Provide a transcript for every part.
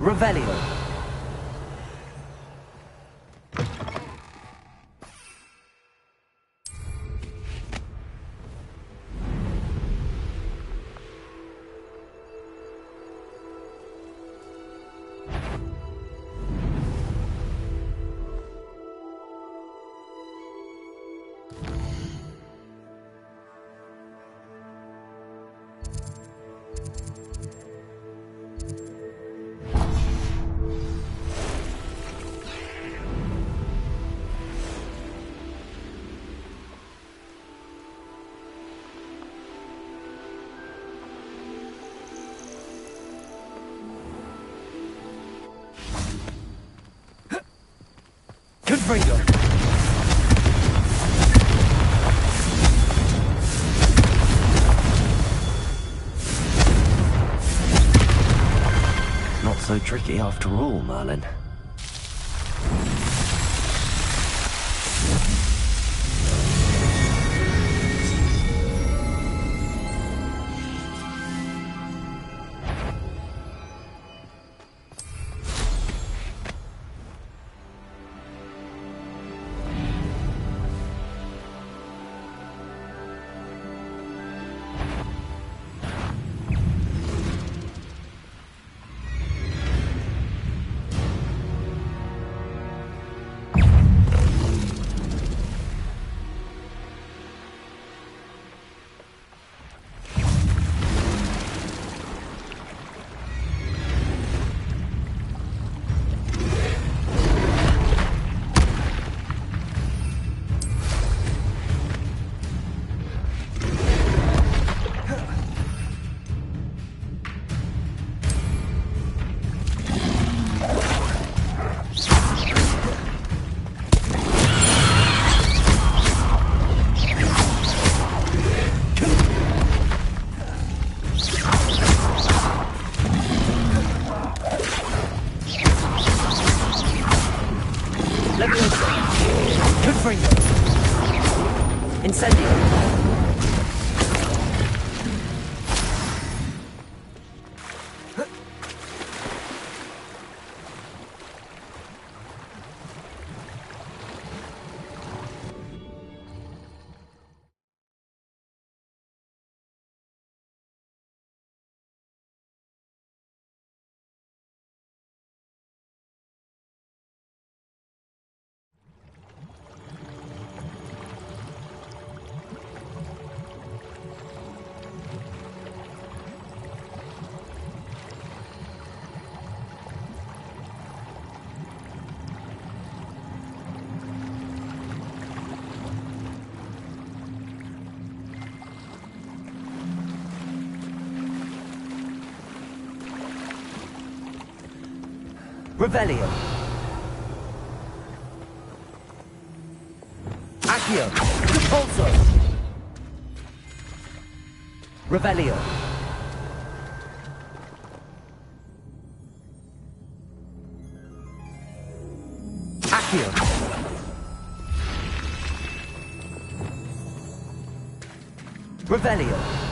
Revelio. Confringo. Not so tricky after all, Merlin. Incendio. Revelio. Accio. Repulso. Revelio. Accio. Revelio.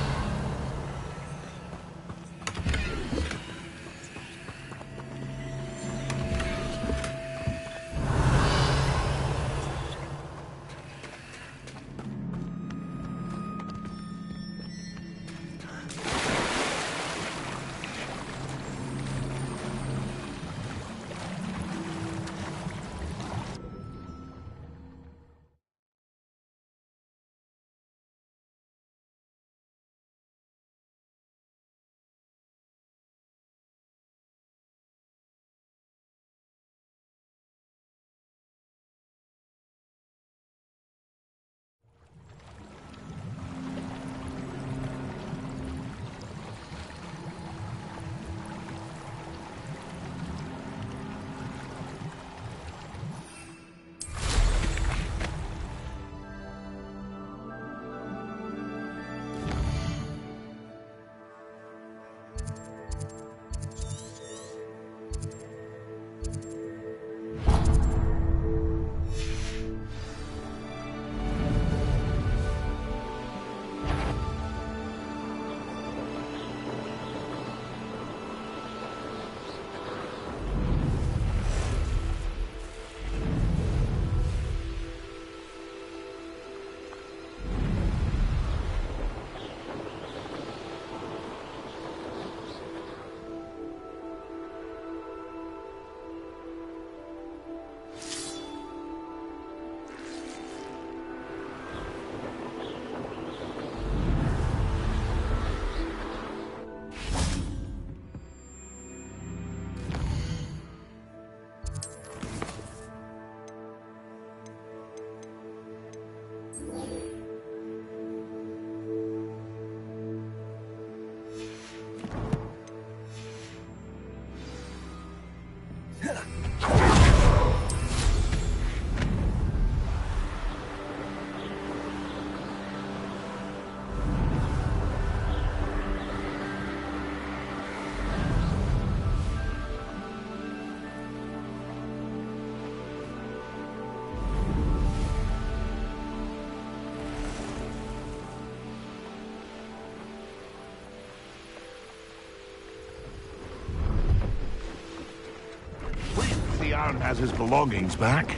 Baron has his belongings back.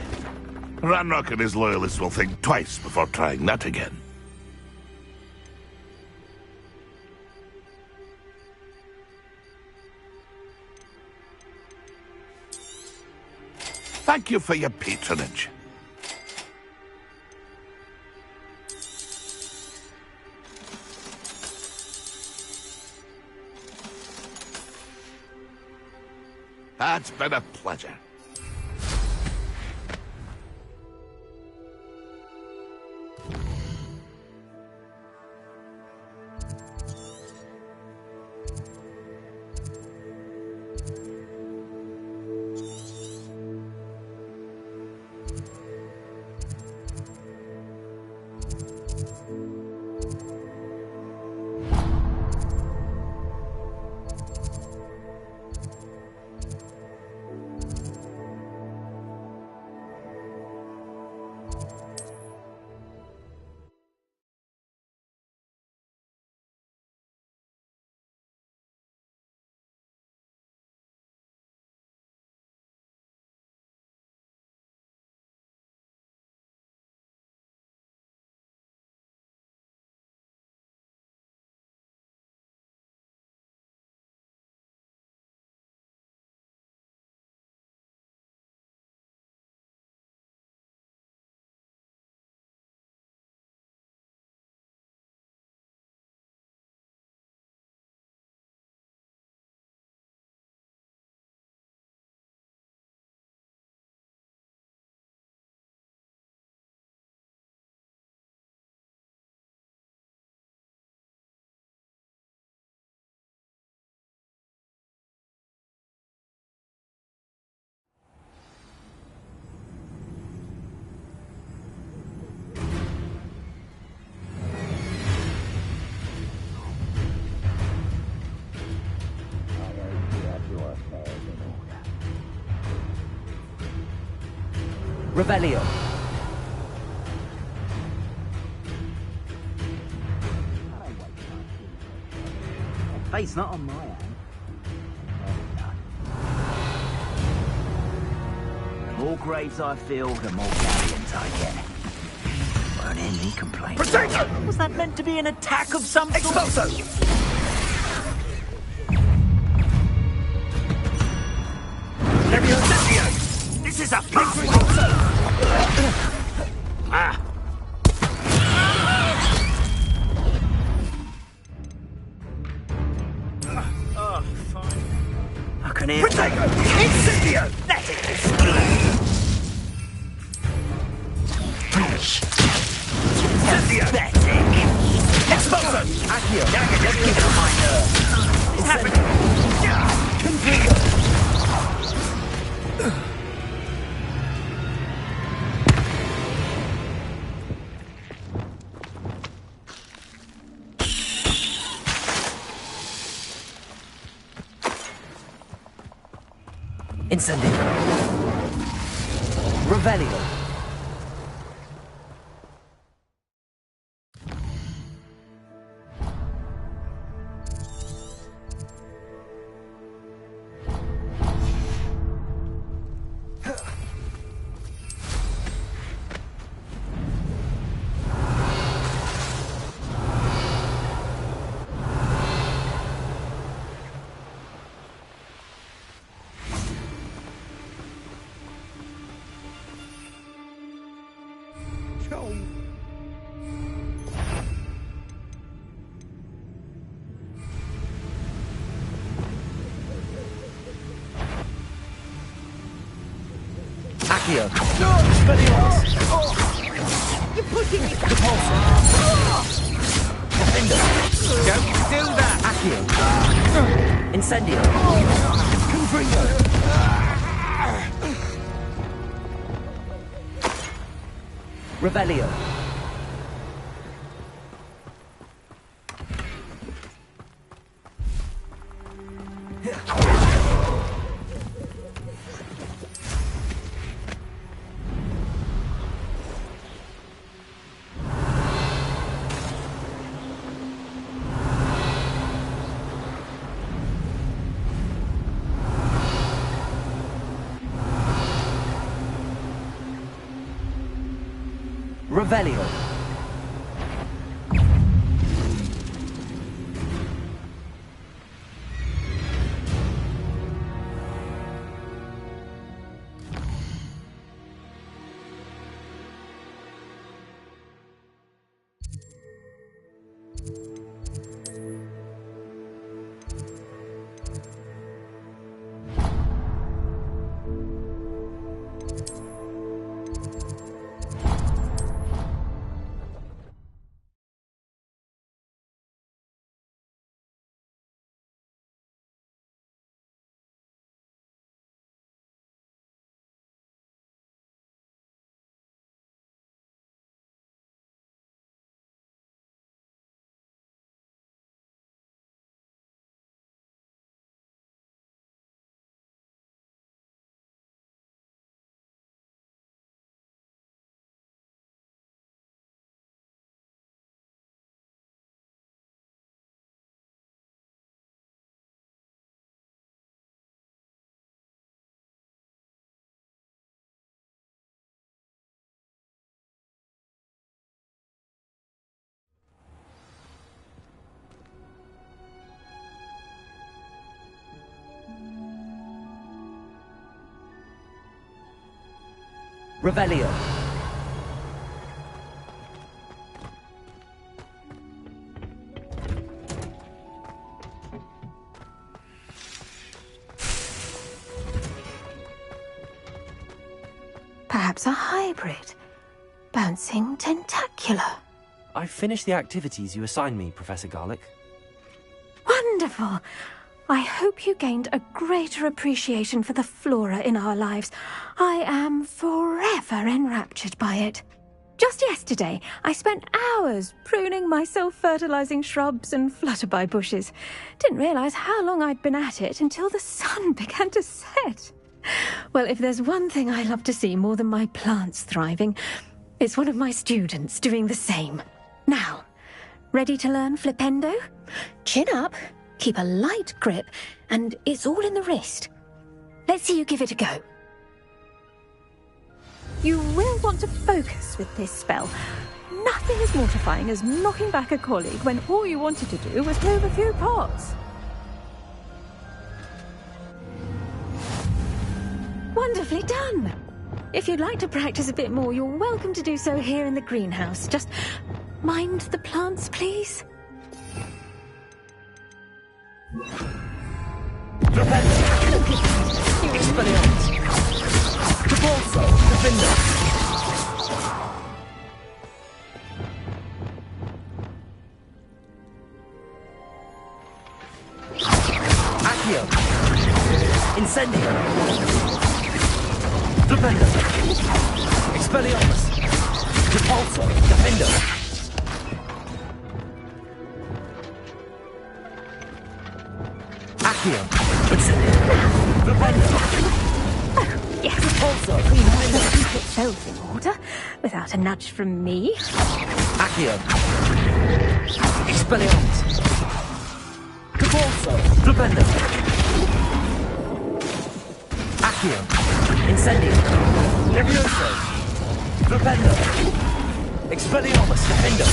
Ranrock and his loyalists will think twice before trying that again. Thank you for your patronage. It's been a pleasure. Revelio. Fate's not on my hand. The more graves I fill, the more galleons I get. Won't hear me complain. Potato! Was that meant to be an attack of some sort? Expulso! This is a Ah! Oh, fine. I can hear. Potato! Incendio! That's it. Pathetic. Expulso! Accio. Just keep it on my nerves. It's happening. Incendio. Revelio. Accio. You're pushing me. Repulsor. Defender. Don't do that! Accio. Incendio. Confringo. Revelio. Revelio. Revelio. Perhaps a hybrid. Bouncing tentacular. I've finished the activities you assigned me, Professor Garlick. Wonderful! I hope you gained a greater appreciation for the flora in our lives. I am forever enraptured by it. Just yesterday, I spent hours pruning my self-fertilizing shrubs and flutterby bushes. Didn't realize how long I'd been at it until the sun began to set. Well, if there's one thing I love to see more than my plants thriving, it's one of my students doing the same. Now, ready to learn flipendo? Chin up, keep a light grip, and it's all in the wrist. Let's see you give it a go. You will want to focus with this spell. Nothing as mortifying as knocking back a colleague when all you wanted to do was move a few pots. Wonderfully done! If you'd like to practice a bit more, you're welcome to do so here in the greenhouse. Just mind the plants, please. Expelliarmus. Repulso. Defender. Accio. Incendio. Defender. Expelliarmus. Repulso. Defender. Accio. Incendio. Defender. Yes. Repulso. Let's keep itself in order, without a nudge from me. Accio. Expelliarmus. Repulso. Defender. Accio. Incendio. Levioso. Defender. Expelliarmus. Defender.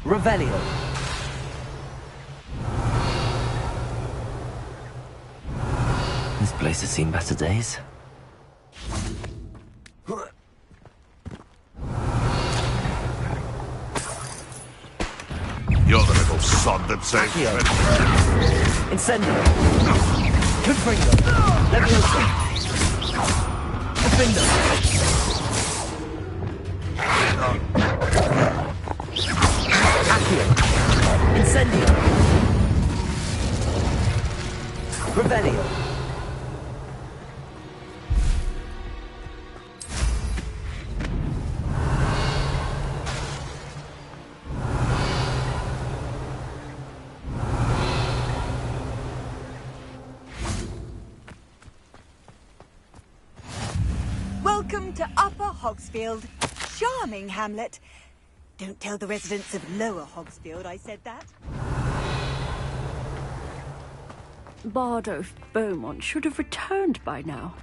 Revelio. This place has seen better days. You're the little sod that saves Accio. me. Incendio. Confringo. Leviosa. Defendo. Accio. Incendio. Revelio. Welcome to Upper Hogsfield. Charming hamlet. Don't tell the residents of Lower Hogsfield I said that. Bardolph Beaumont should have returned by now.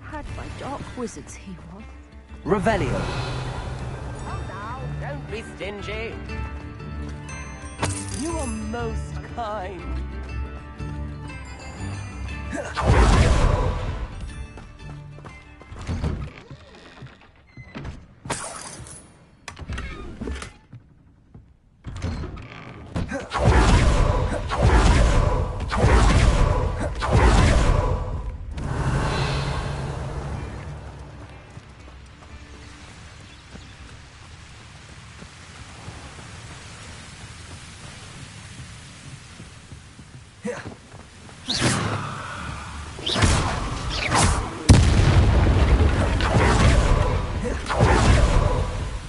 Had by dark wizards he was. Revelio. Oh, now, don't be stingy. You are most kind.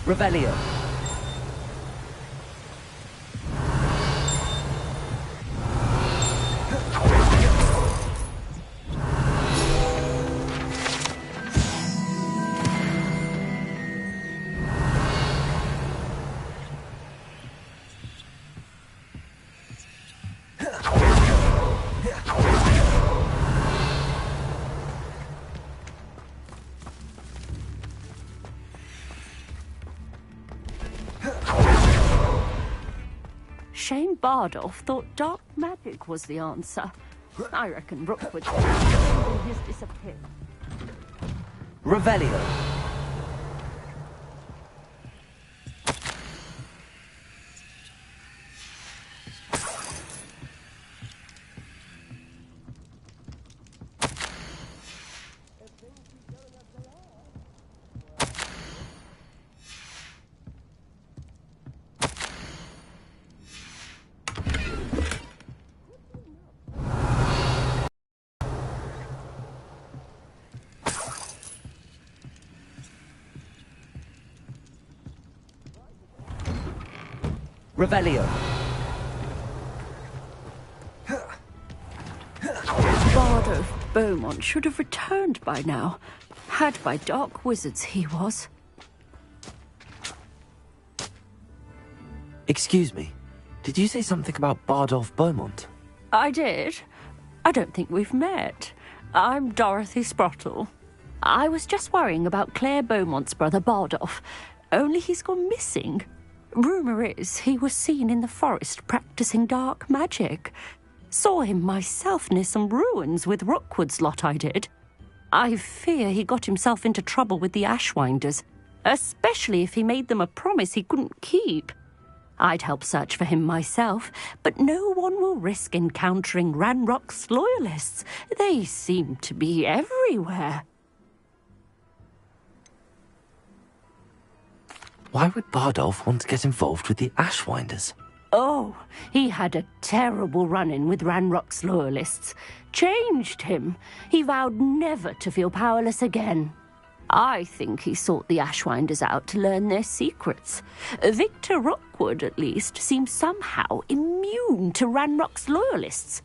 Revelio. Shame Bardolph thought dark magic was the answer. I reckon Rookwood his disappearance. Revelio. Revelio. Bardolph Beaumont should have returned by now. Had by dark wizards he was. Excuse me. Did you say something about Bardolph Beaumont? I did. I don't think we've met. I'm Dorothy Sprottle. I was just worrying about Claire Beaumont's brother Bardolph. Only he's gone missing. Rumour is he was seen in the forest practicing dark magic. Saw him myself near some ruins with Rookwood's lot I did. I fear he got himself into trouble with the Ashwinders, especially if he made them a promise he couldn't keep. I'd help search for him myself, but no one will risk encountering Ranrock's loyalists. They seem to be everywhere. Why would Bardolph want to get involved with the Ashwinders? Oh, he had a terrible run-in with Ranrock's loyalists. Changed him. He vowed never to feel powerless again. I think he sought the Ashwinders out to learn their secrets. Victor Rookwood, at least, seems somehow immune to Ranrock's loyalists.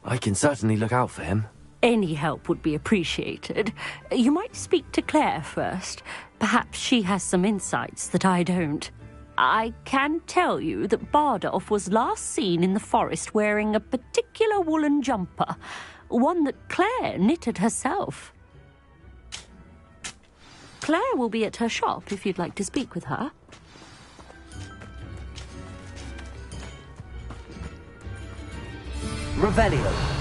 I can certainly look out for him. Any help would be appreciated. You might speak to Claire first. Perhaps she has some insights that I don't. I can tell you that Bardolph was last seen in the forest wearing a particular woolen jumper, one that Claire knitted herself. Claire will be at her shop if you'd like to speak with her. Revelio.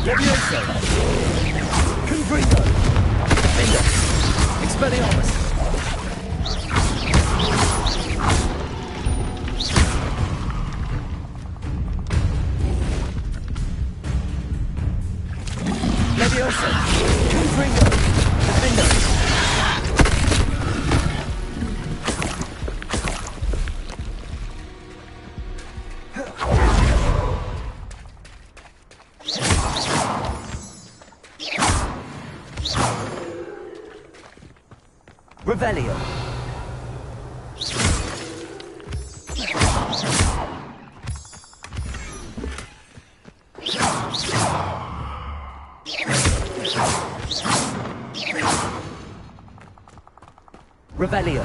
Levioso! Confringo! Defender! Expelliarmus! Levioso! Confringo! Defender! Revelio. Revelio.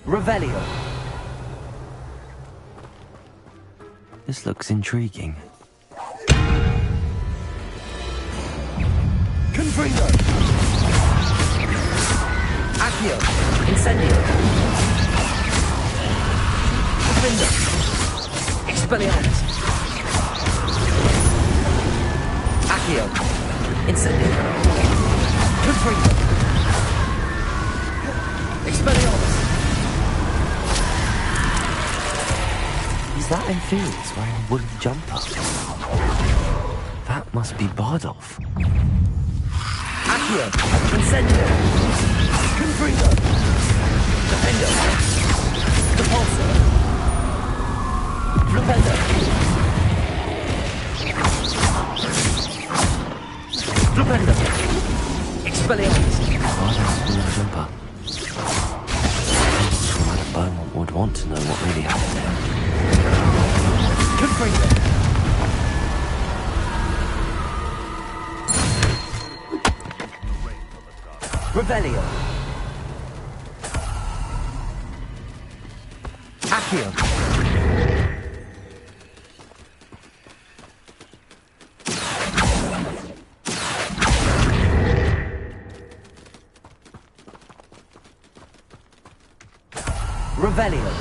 Revelio. This looks intriguing. Confringo. Accio. Incendio. Defender. Expelliarmus. Accio. Incendio. Confringo. Expelliarmus. Is that Inferius wearing a woolen jumper? That must be Bardolph. Accio. Incendio. Confringo. Defender. Repulsor. Flipendo. Flipendo. Expelliarmus. Bardolph's woolen jumper. Commander Beaumont would want to know what really happened there. Confringo. Revelio. Accio. Revelio.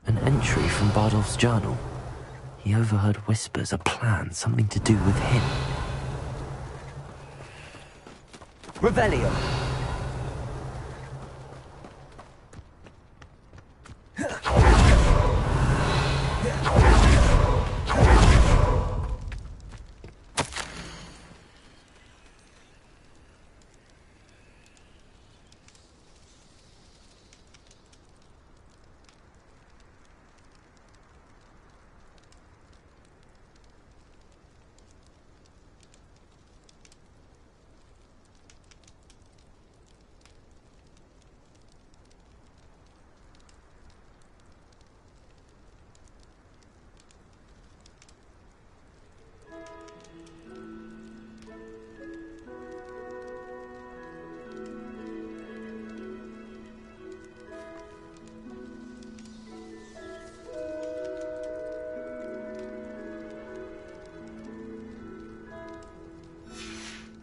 An entry from Bardolph's journal. He overheard whispers, a plan, something to do with him. Revelio.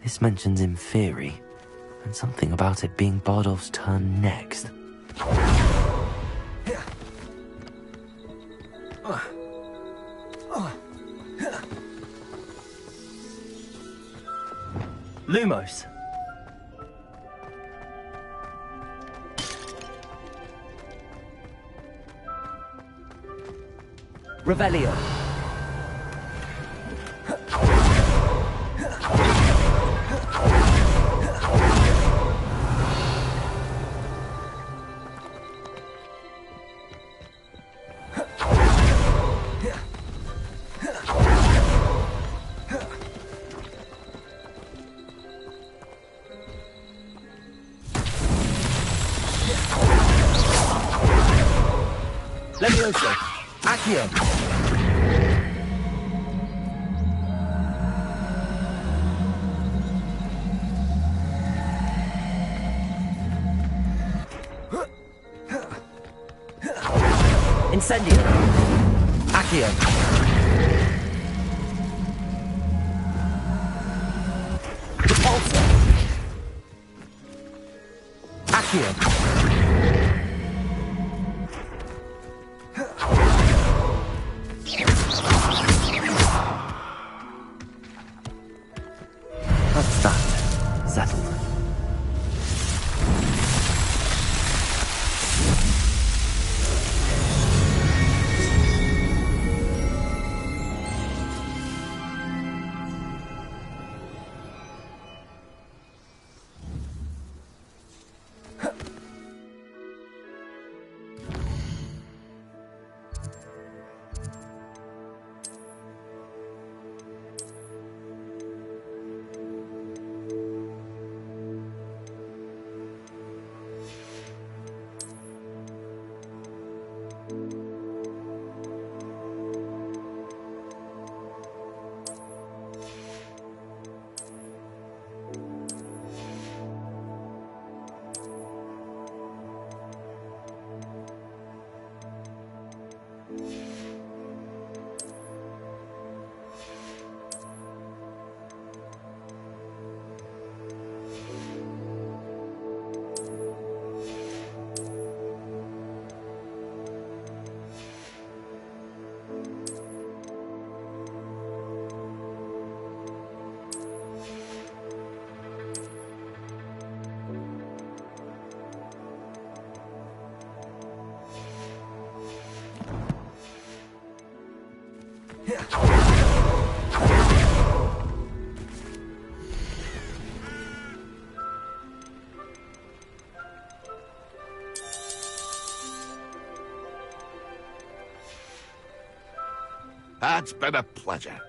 This mentions Inferi, and something about it being Bardolph's turn next. Lumos. Revelio. Levioso. Accio. Incendio. Accio. Repulsor. Accio. That's that. Settled. That's been a pleasure.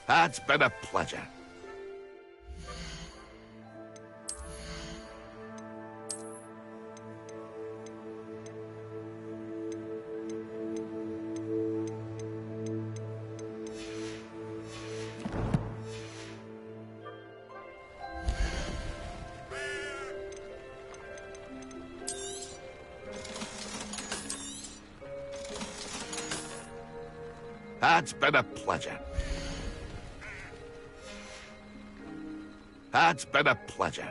That's been a pleasure. That's been a pleasure. That's been a pleasure.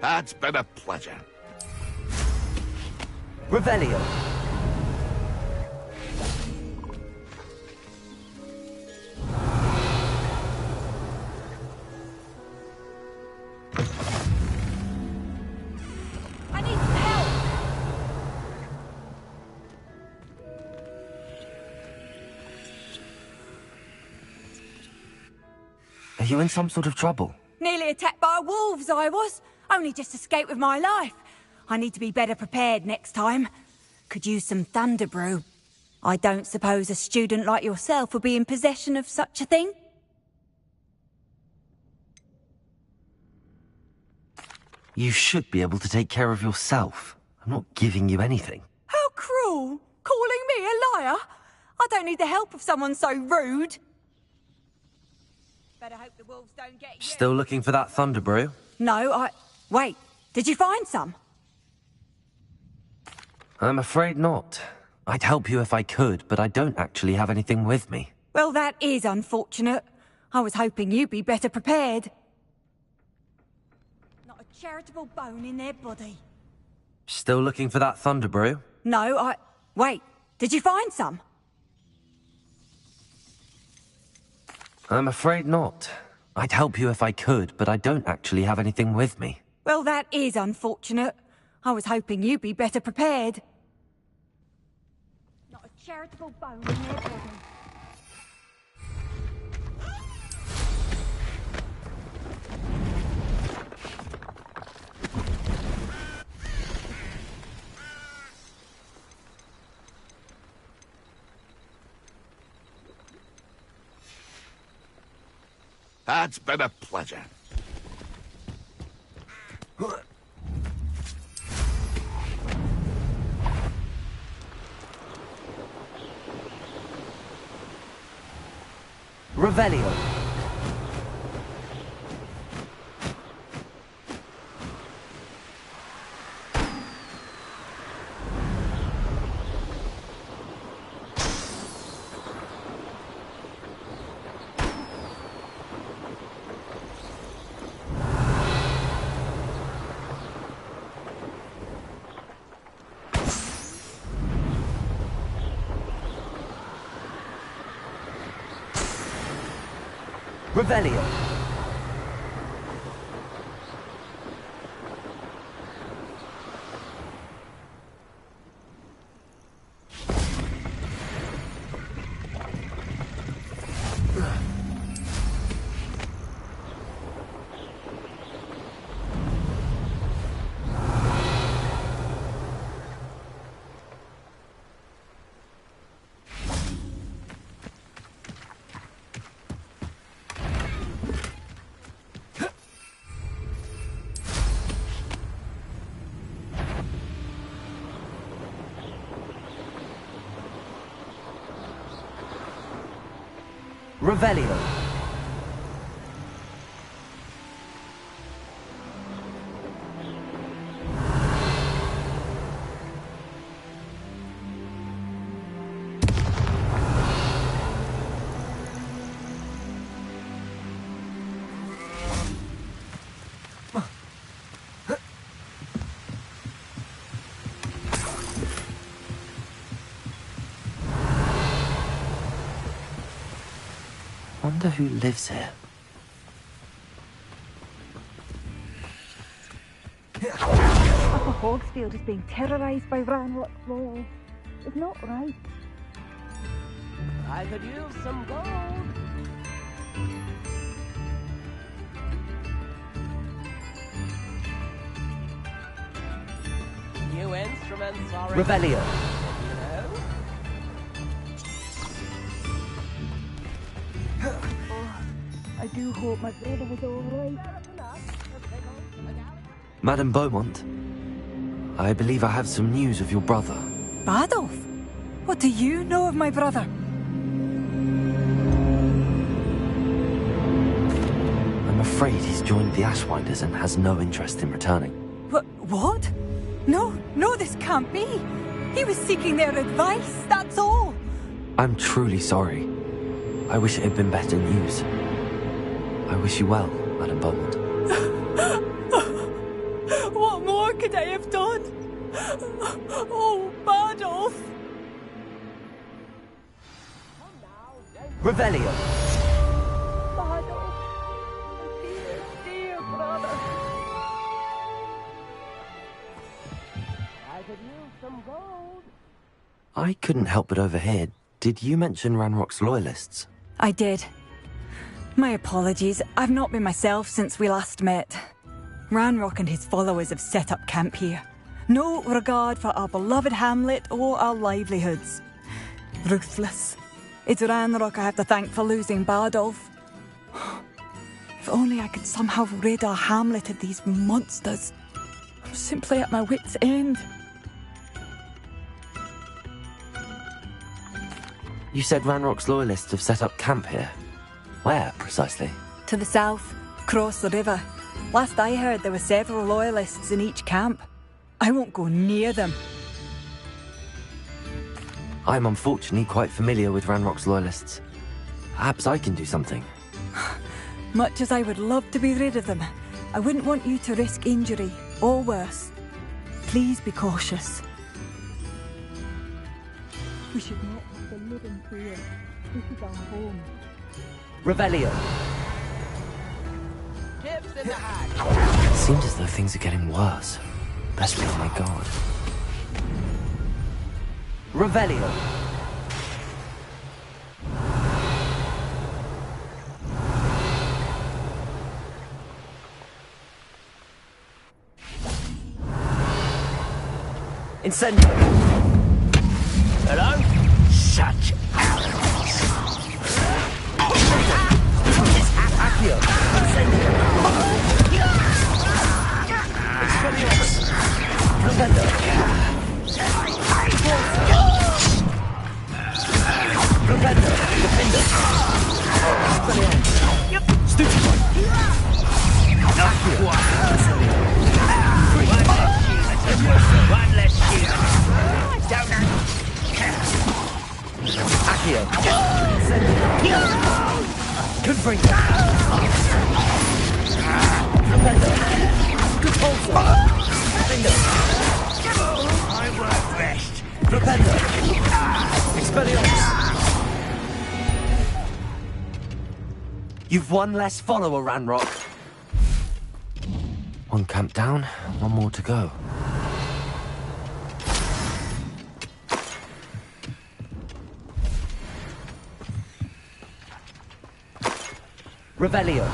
That's been a pleasure. Revelio. I need some help! you in some sort of trouble? Nearly attacked by wolves, I was. Only just escaped with my life. I need to be better prepared next time. Could use some thunder brew. I don't suppose a student like yourself would be in possession of such a thing? You should be able to take care of yourself. I'm not giving you anything. How cruel! Calling me a liar? I don't need the help of someone so rude. Better hope the wolves don't get you. Still looking for that thunder brew? No, Wait, did you find some? I'm afraid not. I'd help you if I could, but I don't actually have anything with me. Well, that is unfortunate. I was hoping you'd be better prepared. Not a charitable bone in their body. Still looking for that thunder brew? No, Wait, did you find some? I'm afraid not. I'd help you if I could, but I don't actually have anything with me. Well, that is unfortunate. I was hoping you'd be better prepared. Not a charitable bone in their body. It's been a pleasure. Revelio. Revelio. Revelio. Wonder who lives here. Upper Hogsfield is being terrorised by Ranrock's law. It's not right. I could use some gold. New instruments are Revelio. you know? I do hope my brother was all right. Madame Beaumont, I believe I have some news of your brother. Badolf? What do you know of my brother? I'm afraid he's joined the Ashwinders and has no interest in returning. What? No, this can't be. He was seeking their advice, that's all. I'm truly sorry. I wish it had been better news. I wish you well, Madame Beaumont. What more could I have done? Oh, Badolf! Revelio. Badolf! Dear brother! I could use some gold. I couldn't help but overhear. Did you mention Ranrock's loyalists? I did. My apologies. I've not been myself since we last met. Ranrock and his followers have set up camp here. No regard for our beloved hamlet or our livelihoods. Ruthless. It's Ranrock I have to thank for losing Bardolph. If only I could somehow rid our hamlet of these monsters. I'm simply at my wit's end. You said Ranrock's loyalists have set up camp here. Where, precisely? To the south, across the river. Last I heard, there were several loyalists in each camp. I won't go near them. I'm unfortunately quite familiar with Ranrock's loyalists. Perhaps I can do something. Much as I would love to be rid of them, I wouldn't want you to risk injury, or worse. Please be cautious. We should not have to live in fear. This is our home. Revelio. Tips in the hat. It seems as though things are getting worse. Best be on my guard. Revelio. Incendio. Hello? Such arrogance. Accio. Incendio. Expelliarmus. Propendo. Propendo. Defendo. Expelliarmus. Stupefy. Accio. One less shield. Don't Accio. Incendio. Confringo. Propendo. Compulso. Defendo. I won't rest. Propendo. Expelliarmus. You've one less follower, Ranrock. One camp down, one more to go. Revelio.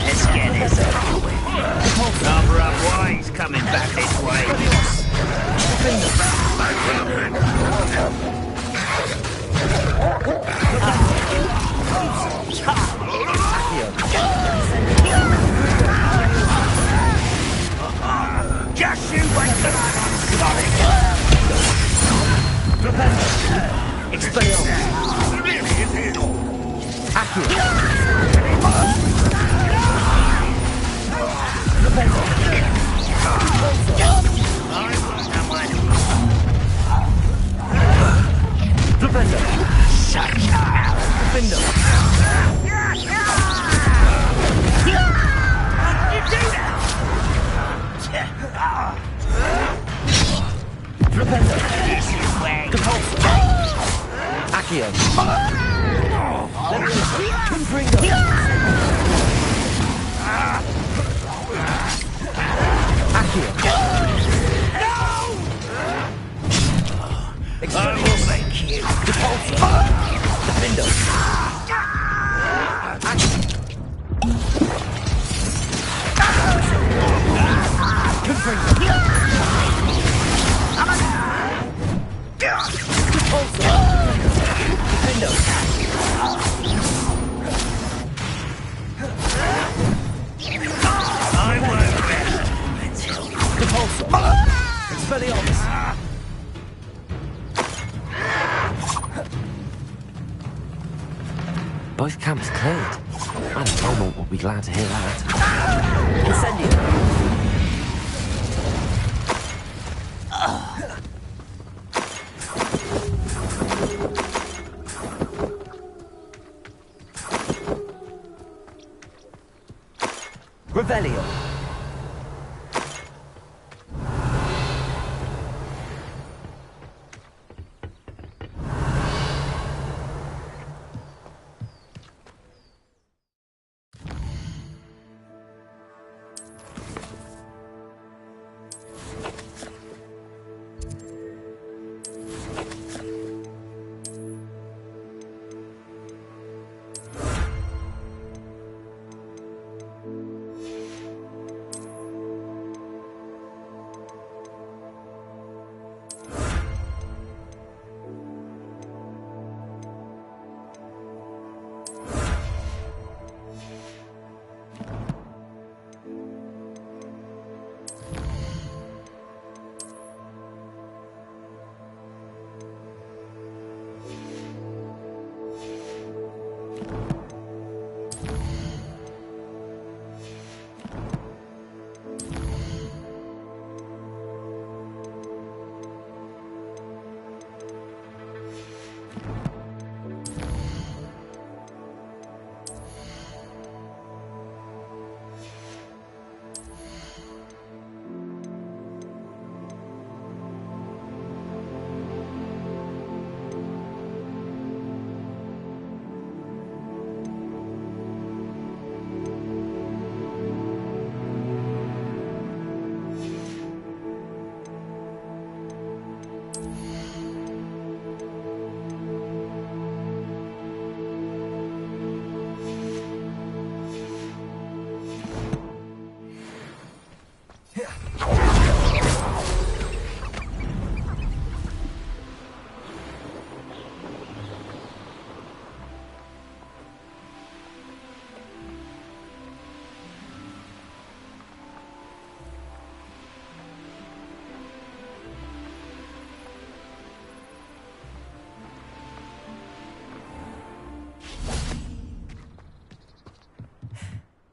Let's get this over with. Number of wines coming back this way. Just you wait till I'm sorry. Expelliarmus. Accio. Propendo. Defendo. Propendo. Compulso. Accio. Confringo. Accio. I will make you. Compulso. Defendo. Confringo. Compulso. Defendo. I won't rest until Compulso. Expelliarmus. Both camps cleared. And Beaumont will be glad to hear that. Incendio. Revelio.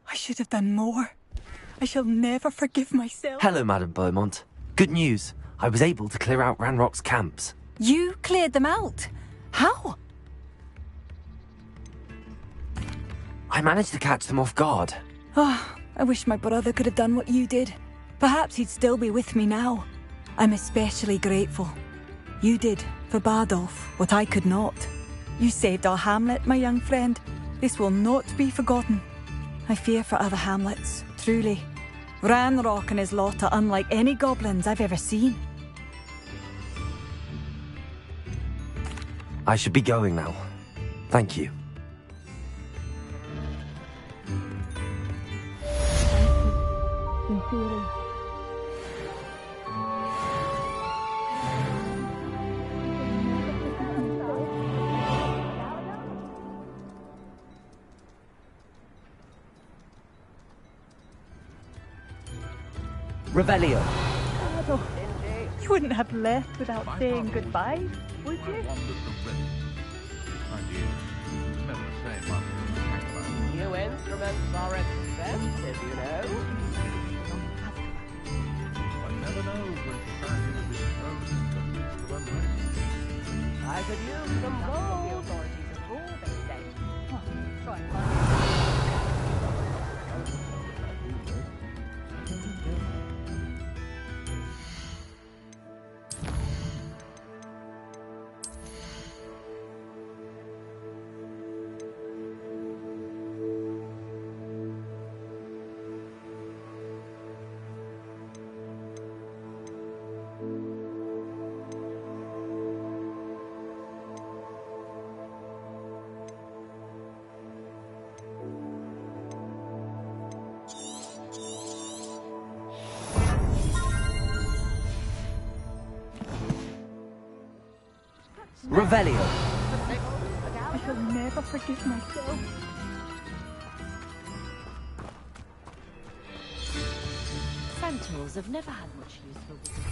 I should have done more. I shall never forgive myself. Hello, Madame Beaumont. Good news. I was able to clear out Ranrock's camps. You cleared them out? How? I managed to catch them off guard. Oh, I wish my brother could have done what you did. Perhaps he'd still be with me now. I'm especially grateful. You did, for Bardolph, what I could not. You saved our hamlet, my young friend. This will not be forgotten. I fear for other hamlets, truly. Ranrock and his lot are unlike any goblins I've ever seen. I should be going now. Thank you. Sincerely. Revelio. You wouldn't have left without saying goodbye, would you? New instruments are expensive, you know. One never knows when society will be thrown into the midst of unrest. I could use some gold. The authorities have all been safe. Oh, try and Revelio. I shall never forgive myself. Centaurs have never had much use for wisdom.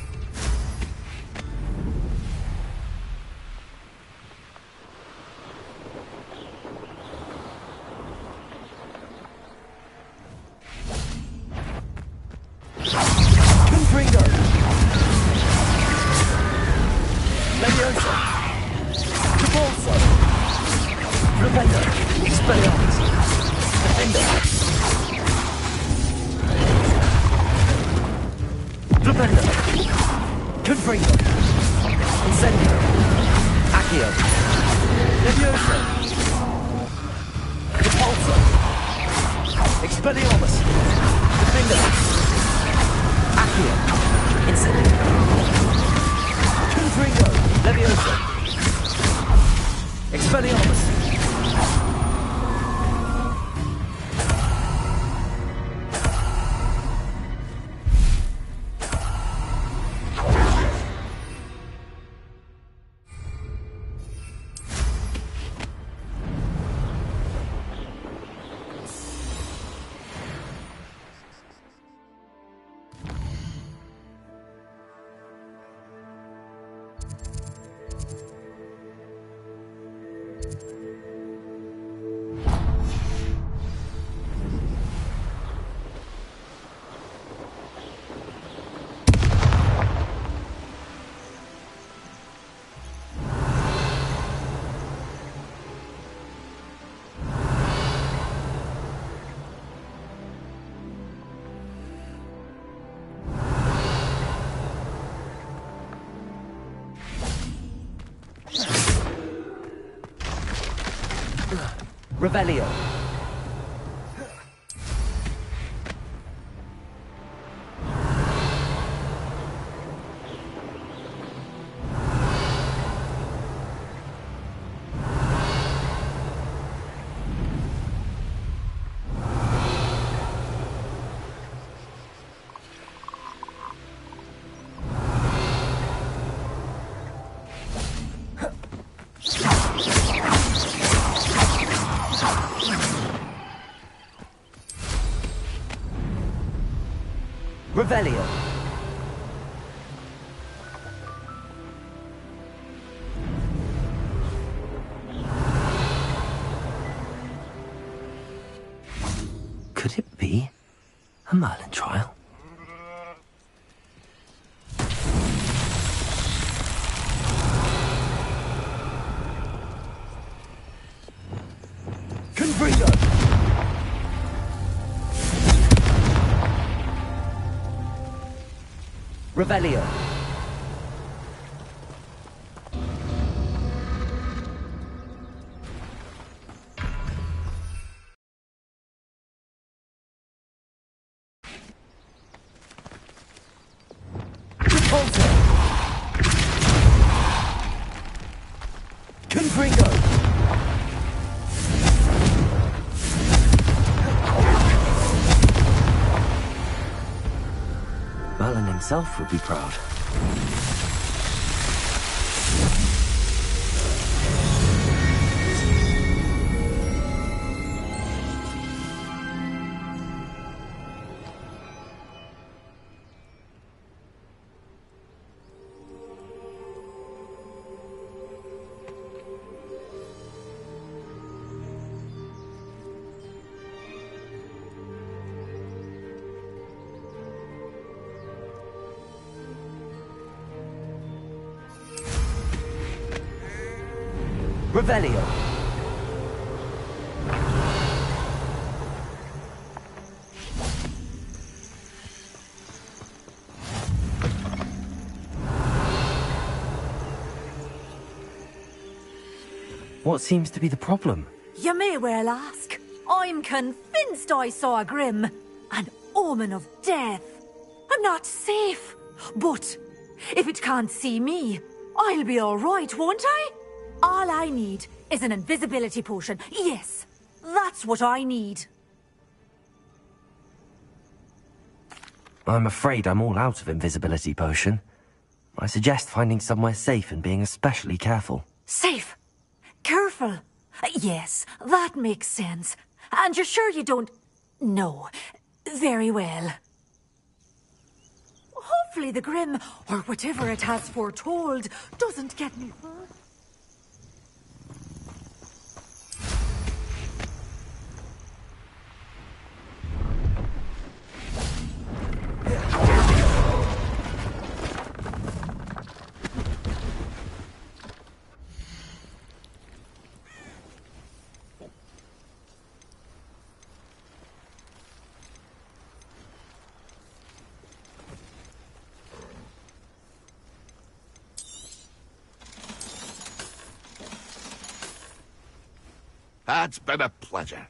Confringo. Leviosa. Cabalso. Revelio. Expelliarmus. Defender. Stupendo. Confringo. Incendio. Accio. Levioso. Repulso. Expelliarmus. Defender. Accio. Incendio. Confringo. Levioso. Expelliarmus. Revelio. Revelio. Could it be a Merlin trial? Confringo. Revelio. Repulso. Confringo. Merlin himself would be proud. Revelio. What seems to be the problem? You may well ask. I'm convinced I saw a grim, an omen of death. I'm not safe, but if it can't see me, I'll be all right, won't I? All I need is an invisibility potion. Yes, that's what I need. I'm afraid I'm all out of invisibility potion. I suggest finding somewhere safe and being especially careful. Safe? Careful? Yes, that makes sense. And you're sure you don't... No. Very well. Hopefully the Grim, or whatever it has foretold, doesn't get me hurt. It's been a pleasure.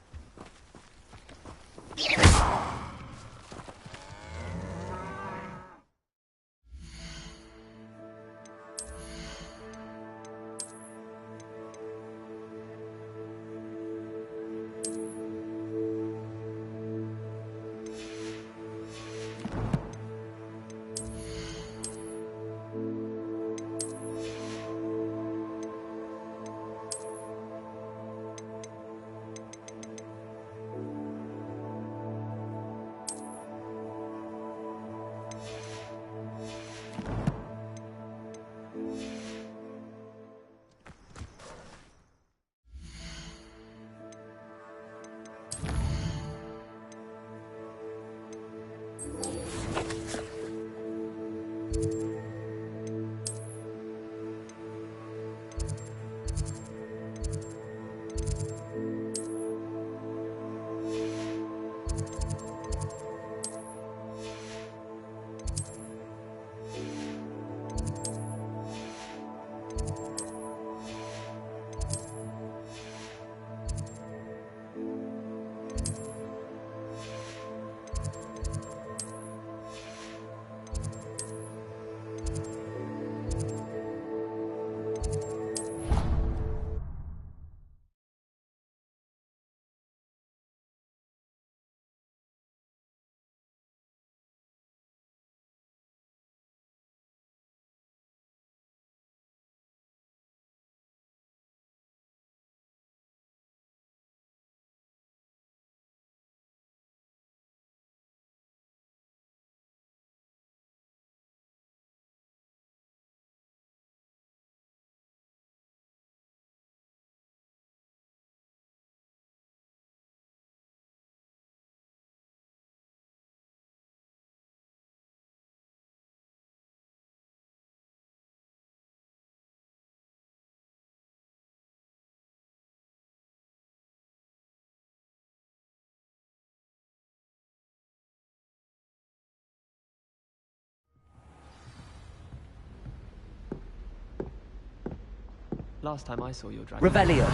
Last time I saw your dragon... Revelio.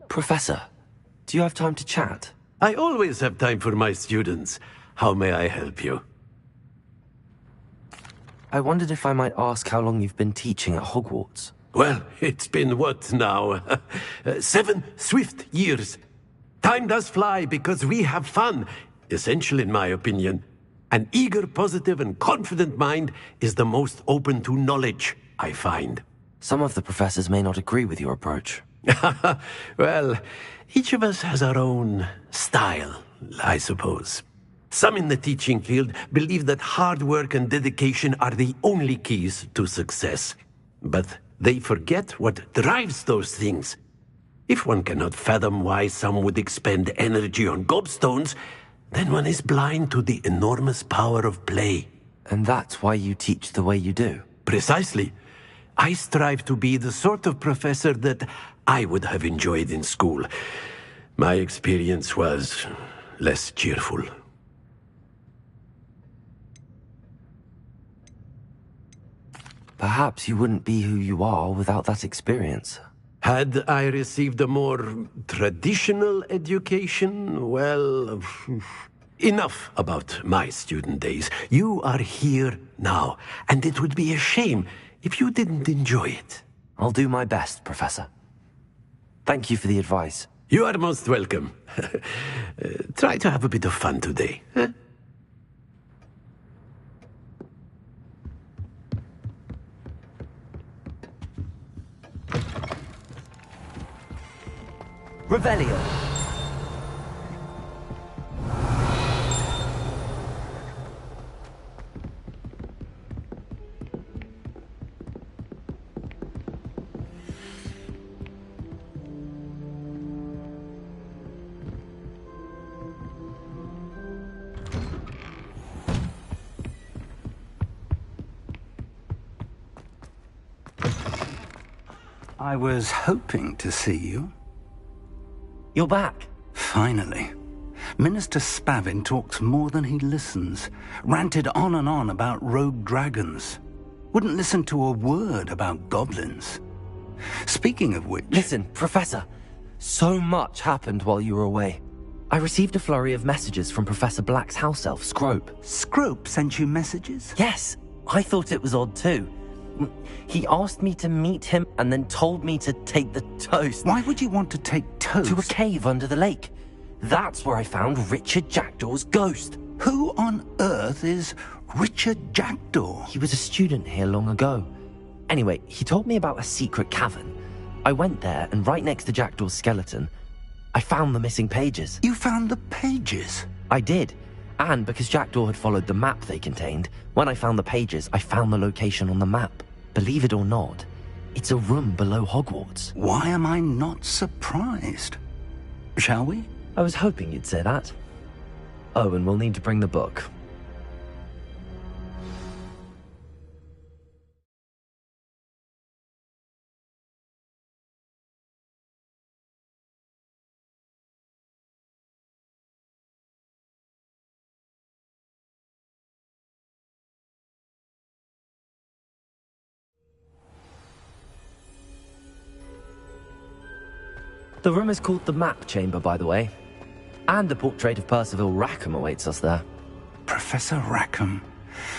Professor, do you have time to chat? I always have time for my students. How may I help you? I wondered if I might ask how long you've been teaching at Hogwarts. Well, it's been what now? 7 swift years. Time does fly because we have fun, essential in my opinion. An eager, positive, and confident mind is the most open to knowledge, I find. Some of the professors may not agree with your approach. Well, each of us has our own style, I suppose. Some in the teaching field believe that hard work and dedication are the only keys to success. But they forget what drives those things. If one cannot fathom why some would expend energy on gobstones, then one is blind to the enormous power of play. And that's why you teach the way you do? Precisely. I strive to be the sort of professor that I would have enjoyed in school. My experience was less cheerful. Perhaps you wouldn't be who you are without that experience. Had I received a more traditional education, well, enough about my student days. You are here now, and it would be a shame if you didn't enjoy it. I'll do my best, Professor. Thank you for the advice. You are most welcome. Try to have a bit of fun today. Huh? Revelio. I was hoping to see you. You're back. Finally. Minister Spavin talks more than he listens. Ranted on and on about rogue dragons. Wouldn't listen to a word about goblins. Speaking of which... Listen, Professor. So much happened while you were away. I received a flurry of messages from Professor Black's house elf, Scrope. Scrope sent you messages? Yes. I thought it was odd too. He asked me to meet him and then told me to take the toast. Why would you want to take toast? To a cave under the lake. That's where I found Richard Jackdaw's ghost. Who on earth is Richard Jackdaw? He was a student here long ago. Anyway, he told me about a secret cavern. I went there, and right next to Jackdaw's skeleton, I found the missing pages. You found the pages? I did. And because Jackdaw had followed the map they contained, when I found the pages, I found the location on the map. Believe it or not, it's a room below Hogwarts. Why am I not surprised? Shall we? I was hoping you'd say that. Oh, and we'll need to bring the book. The room is called the Map Chamber, by the way. And a portrait of Percival Rackham awaits us there. Professor Rackham.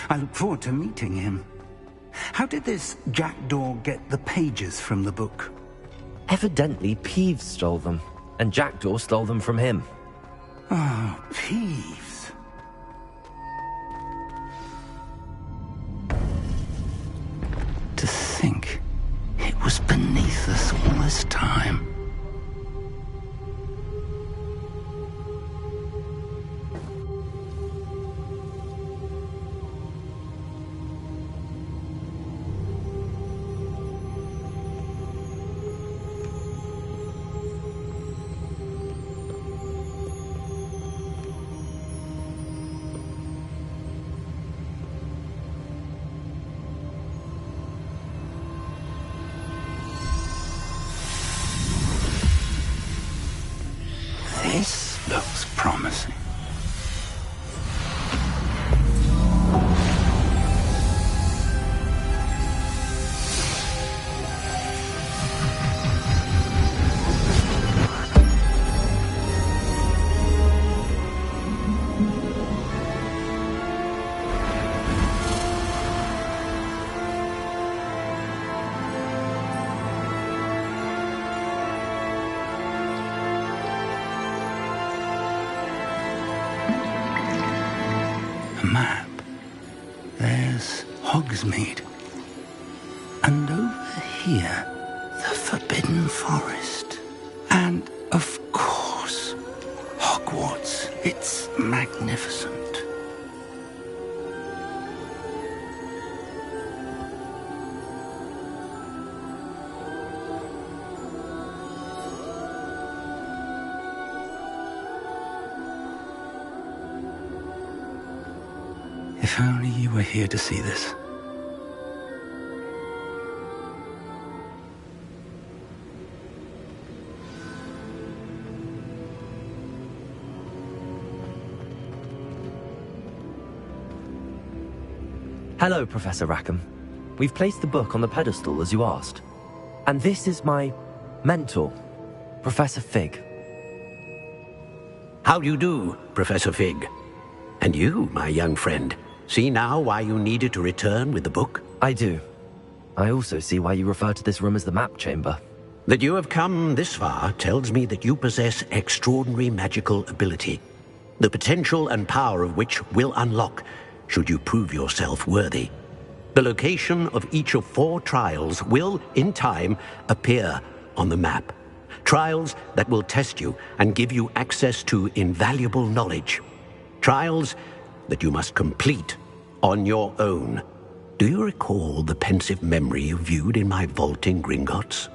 I look forward to meeting him. How did this Jackdaw get the pages from the book? Evidently, Peeves stole them, and Jackdaw stole them from him. Oh, Peeves. To think it was beneath us all this time. This looks promising. Map. There's Hogsmeade. And over here, the Forbidden Forest. And, of course, Hogwarts. It's magnificent. If only you were here to see this. Hello, Professor Rackham. We've placed the book on the pedestal as you asked. And this is my mentor, Professor Fig. How do you do, Professor Fig? And you, my young friend, see now why you needed to return with the book? I do. I also see why you refer to this room as the Map Chamber. That you have come this far tells me that you possess extraordinary magical ability, the potential and power of which will unlock should you prove yourself worthy. The location of each of 4 trials will, in time, appear on the map. Trials that will test you and give you access to invaluable knowledge. Trials that you must complete on your own. Do you recall the pensive memory you viewed in my vault in Gringotts?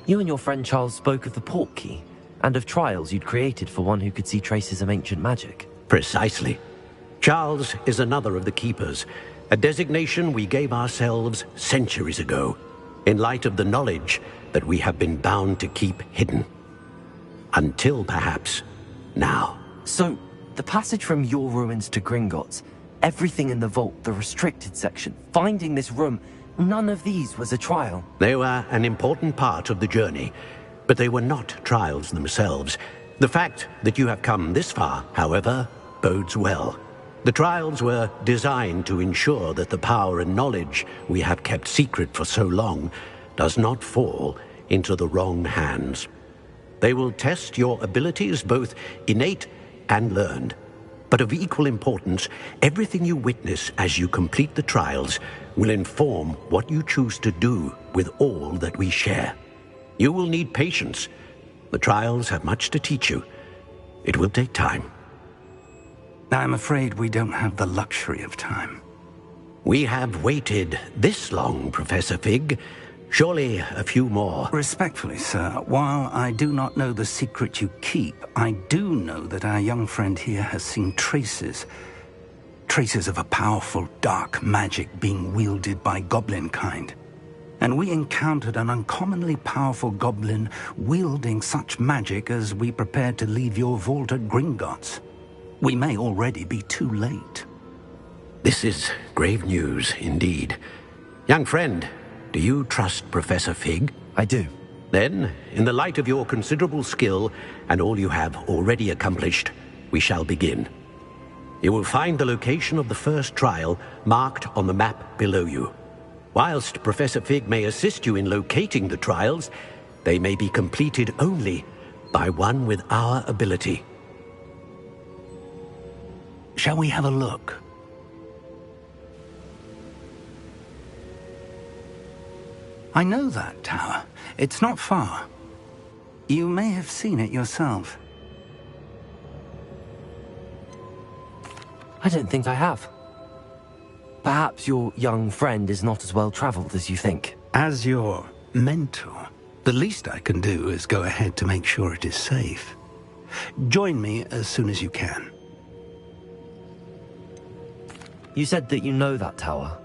You and your friend Charles spoke of the portkey, and of trials you'd created for one who could see traces of ancient magic. Precisely. Charles is another of the keepers, a designation we gave ourselves centuries ago, in light of the knowledge that we have been bound to keep hidden. Until, perhaps, now. So, the passage from your ruins to Gringotts, everything in the vault, the restricted section, finding this room, none of these was a trial. They were an important part of the journey, but they were not trials themselves. The fact that you have come this far, however, bodes well. The trials were designed to ensure that the power and knowledge we have kept secret for so long does not fall into the wrong hands. They will test your abilities, both innate and learned. But of equal importance, everything you witness as you complete the trials will inform what you choose to do with all that we share. You will need patience. The trials have much to teach you. It will take time. I'm afraid we don't have the luxury of time. We have waited this long, Professor Fig. Surely a few more. Respectfully, sir, while I do not know the secret you keep, I do know that our young friend here has seen traces of a powerful dark magic being wielded by goblin kind. And we encountered an uncommonly powerful goblin wielding such magic as we prepared to leave your vault at Gringotts. We may already be too late. This is grave news indeed. Young friend, do you trust Professor Fig? I do. Then, in the light of your considerable skill and all you have already accomplished, we shall begin. You will find the location of the first trial marked on the map below you. Whilst Professor Fig may assist you in locating the trials, they may be completed only by one with our ability. Shall we have a look? I know that tower. It's not far. You may have seen it yourself. I don't think I have. Perhaps your young friend is not as well traveled as you think. As your mentor, the least I can do is go ahead to make sure it is safe. Join me as soon as you can. You said that you know that tower.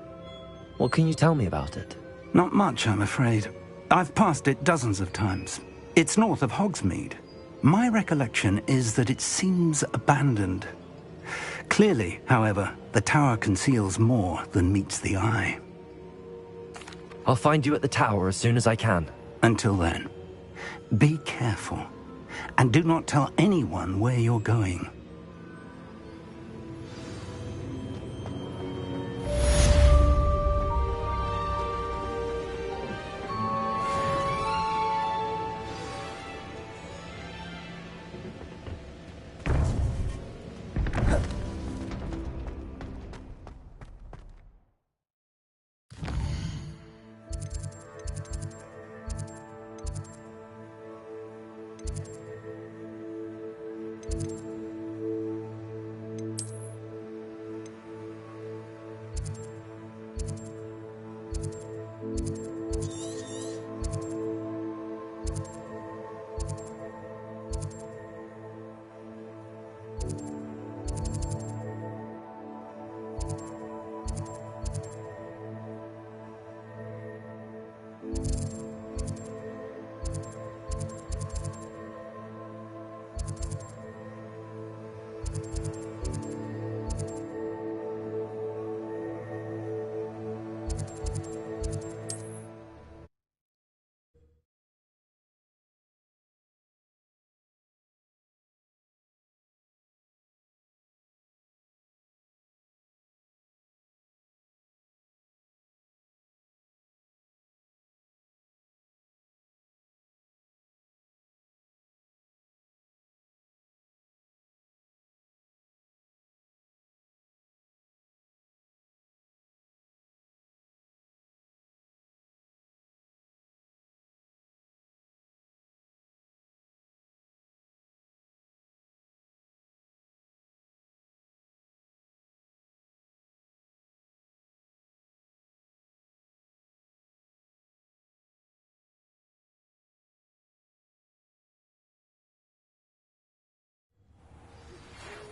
What can you tell me about it? Not much, I'm afraid. I've passed it dozens of times. It's north of Hogsmeade. My recollection is that it seems abandoned. Clearly, however, the tower conceals more than meets the eye. I'll find you at the tower as soon as I can. Until then, be careful, and do not tell anyone where you're going.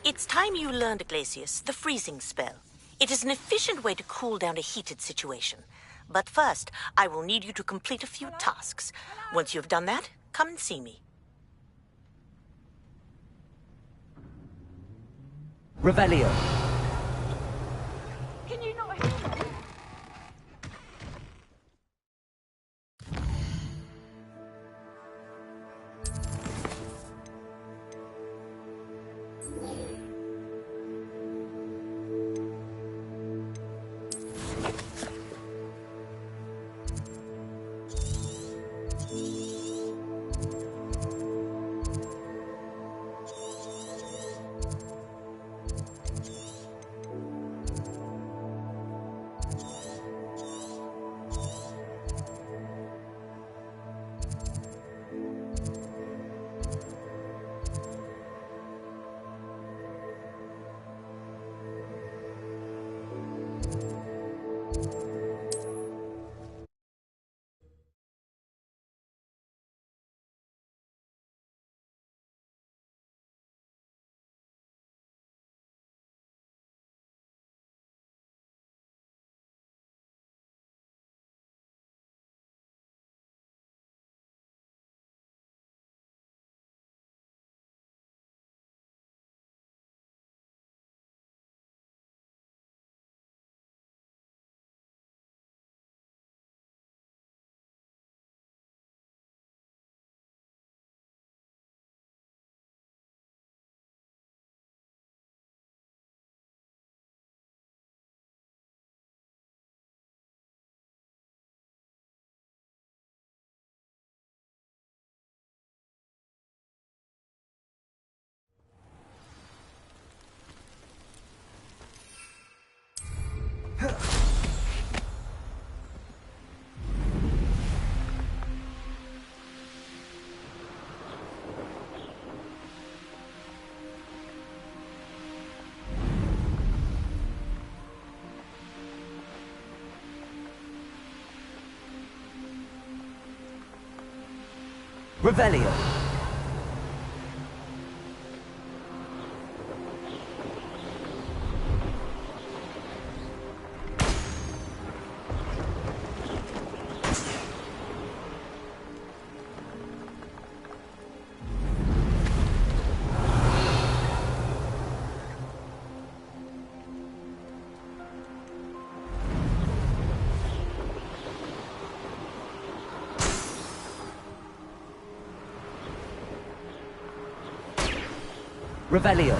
It's time you learned, Glacius, the freezing spell. It is an efficient way to cool down a heated situation. But first, I will need you to complete a few tasks. Once you have done that, come and see me. Revelio. Can you not hear me? Revelio. Revelio.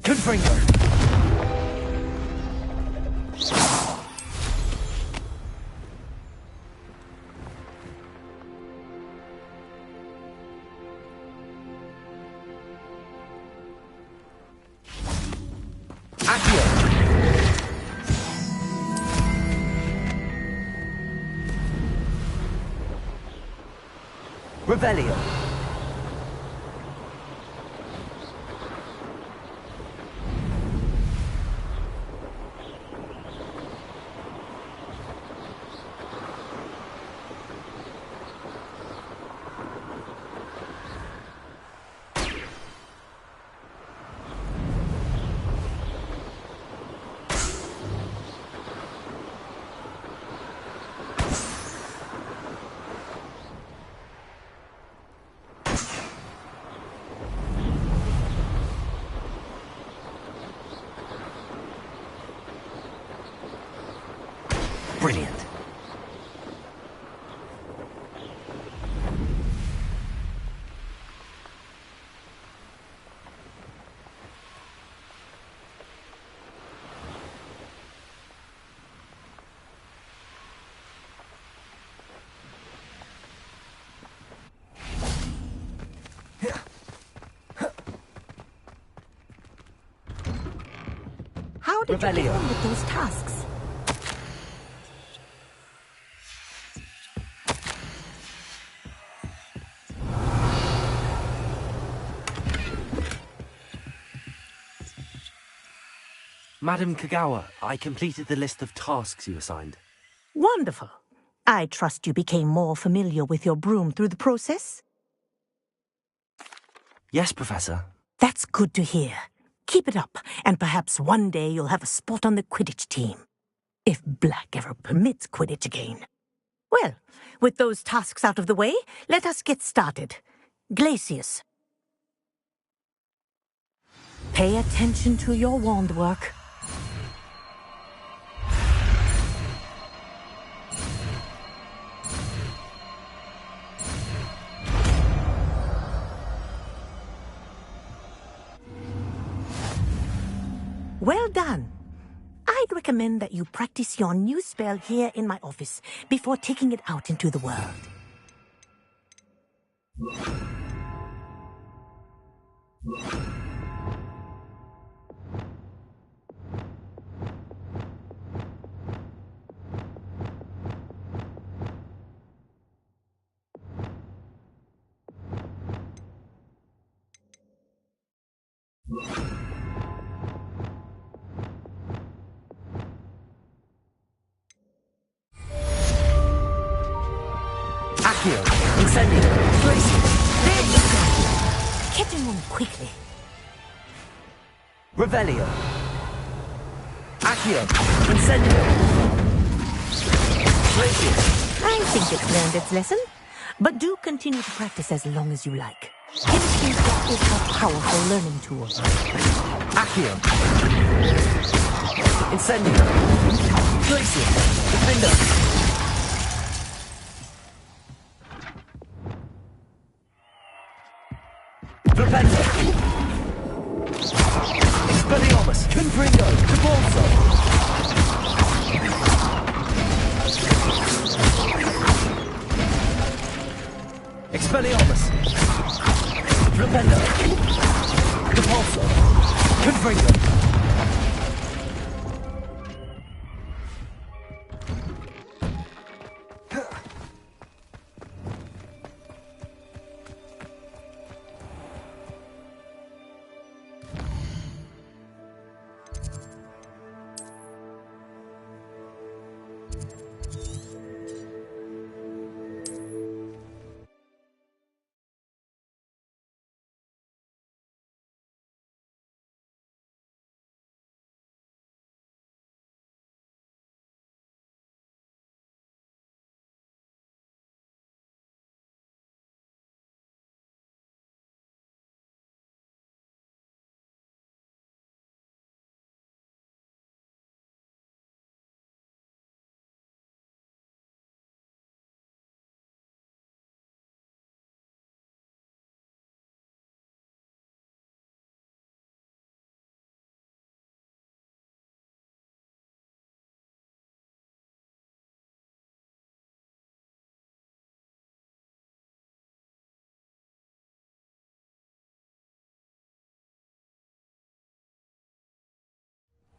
Confringo. Accio. Revelio. Brilliant. How did you get Revelio. on with those tasks? Madam Kagawa, I completed the list of tasks you assigned. Wonderful. I trust you became more familiar with your broom through the process? Yes, Professor. That's good to hear. Keep it up, and perhaps one day you'll have a spot on the Quidditch team. If Black ever permits Quidditch again. Well, with those tasks out of the way, let us get started. Glacius. Pay attention to your wand work. Well done. I'd recommend that you practice your new spell here in my office before taking it out into the world. Accio. Incendio. Glacius. There you go. Getting on quickly. Revelio. Accio. Incendio. Glacius. I think it's learned its lesson, but do continue to practice as long as you like. Instinct is a powerful learning tool. Accio. Incendio. Glacius. Defender. Preventer. Expelliarmus. Confringo. Cabalso. Expelliarmus. Preventer. Cabalso. Confringo.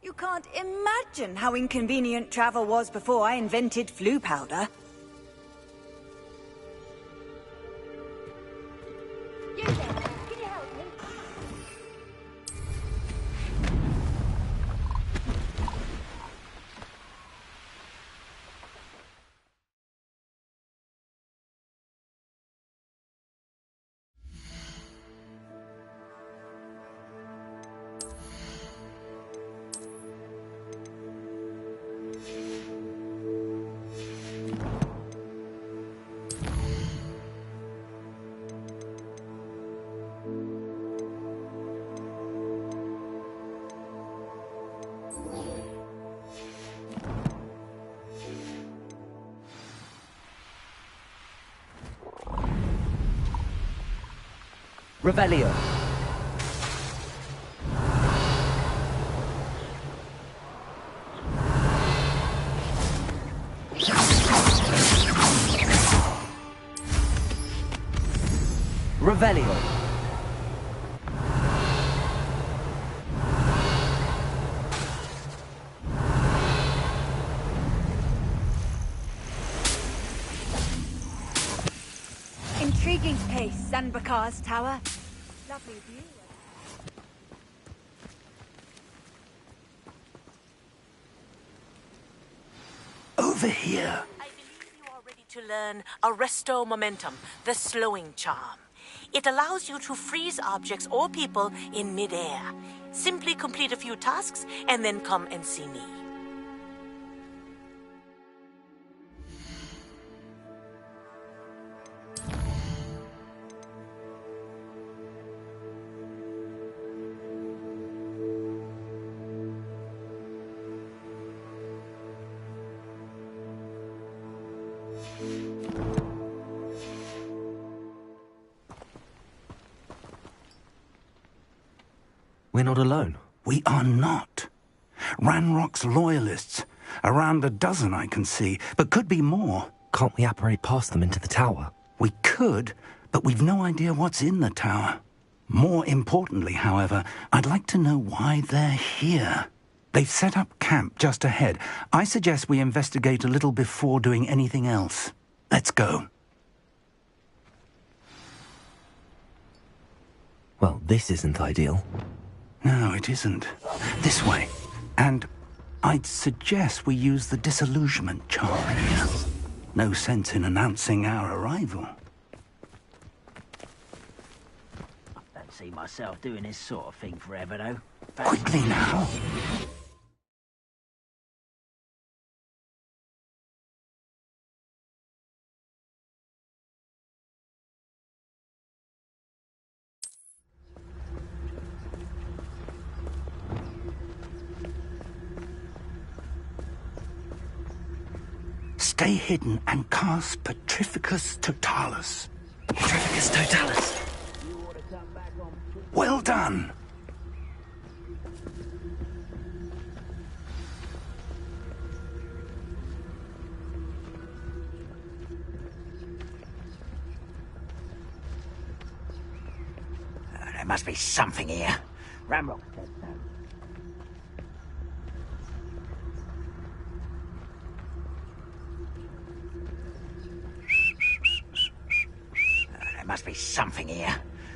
You can't imagine how inconvenient travel was before I invented flu powder. Revelio. Revelio. Intriguing place, Zanbakar's tower. Lovely view. Over here. I believe you are ready to learn Arresto Momentum, the slowing charm. It allows you to freeze objects or people in midair. Simply complete a few tasks and then come and see me. We're not alone. We are not. Ranrock's loyalists. Around a dozen I can see, but could be more. Can't we apparate past them into the tower? We could, but we've no idea what's in the tower. More importantly, however, I'd like to know why they're here. They've set up camp just ahead. I suggest we investigate a little before doing anything else. Let's go. Well, this isn't ideal. No, it isn't. This way. And I'd suggest we use the disillusionment charm here. No sense in announcing our arrival. I don't see myself doing this sort of thing forever, though. Quickly now. Stay hidden and cast Petrificus Totalis. Petrificus Totalis. Well done. There must be something here. Ramrock said so. There must be something here.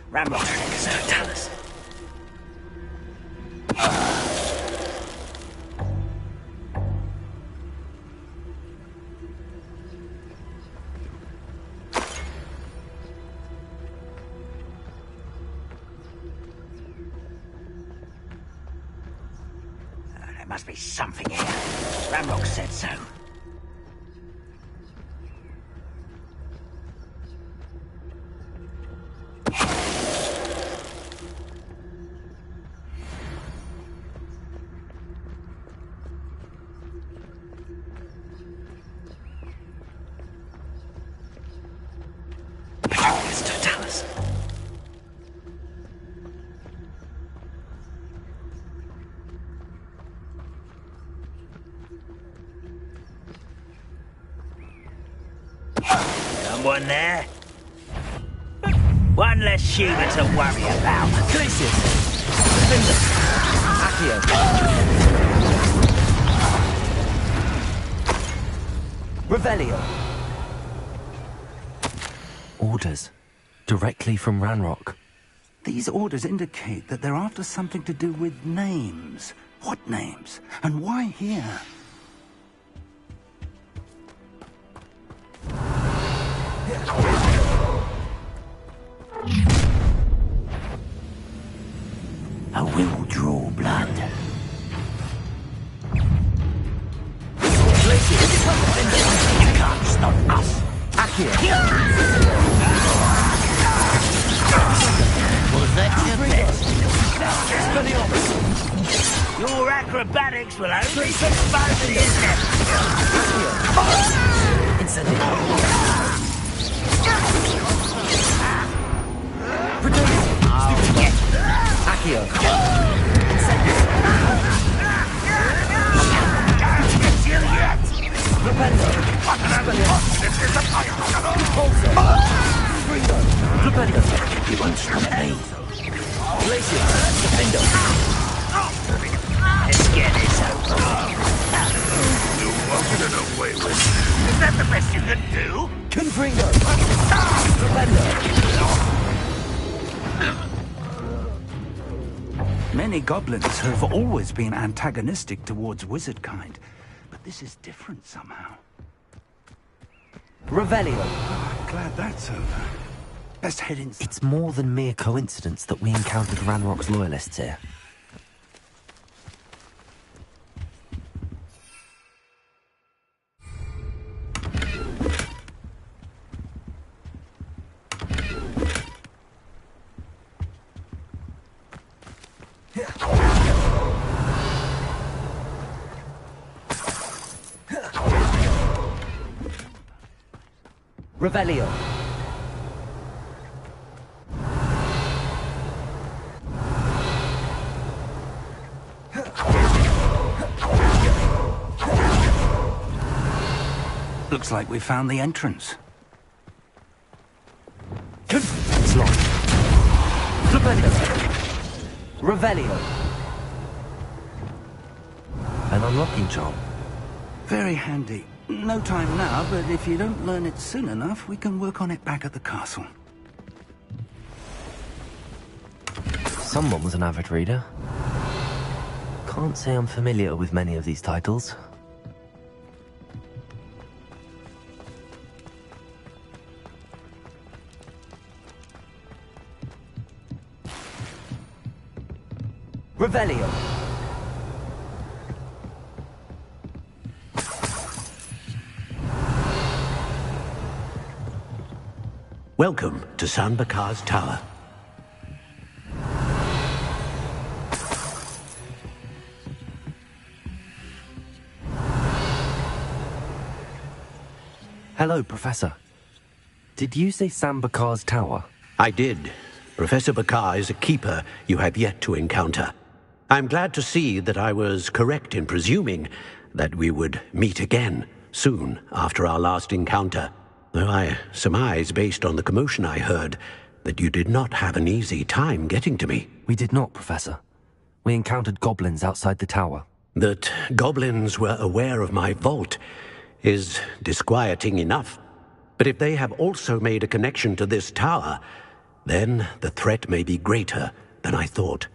Ramrock said so. Tell us. There must be something here. Ramrock said so. Someone there? One less human to worry about. Glacius! Defender! Accio! Revelio! Orders. Directly from Ranrock. These orders indicate that they're after something to do with names. What names? And why here? I will draw blood. You can't stop us. Accio! Was that your best? Expelliarmus! Your acrobatics will only expose his head. Incendio! Protect! Accio. Rependo. Springo. Rependo. You won't stop me. Glacier. Rependo. Let's get this over. You won't get away with it. Is that the best you can do? Confringo. Rependo. Many goblins have always been antagonistic towards wizard kind, but this is different somehow. Revelio. Glad that's over. Let's head inside. It's more than mere coincidence that we encountered Ranrock's loyalists here. Revelio. Looks like we found the entrance. It's locked. Rependo. Revelio. An unlocking charm. Very handy. No time now, but if you don't learn it soon enough, we can work on it back at the castle. Someone was an avid reader. Can't say I'm familiar with many of these titles. Revelio. Welcome to San Bakar's Tower. Hello, Professor. Did you say San Bakar's Tower? I did. Professor Bakar is a keeper you have yet to encounter. I'm glad to see that I was correct in presuming that we would meet again soon after our last encounter. Though I surmise, based on the commotion I heard, that you did not have an easy time getting to me. We did not, Professor. We encountered goblins outside the tower. That goblins were aware of my vault is disquieting enough. But if they have also made a connection to this tower, then the threat may be greater than I thought.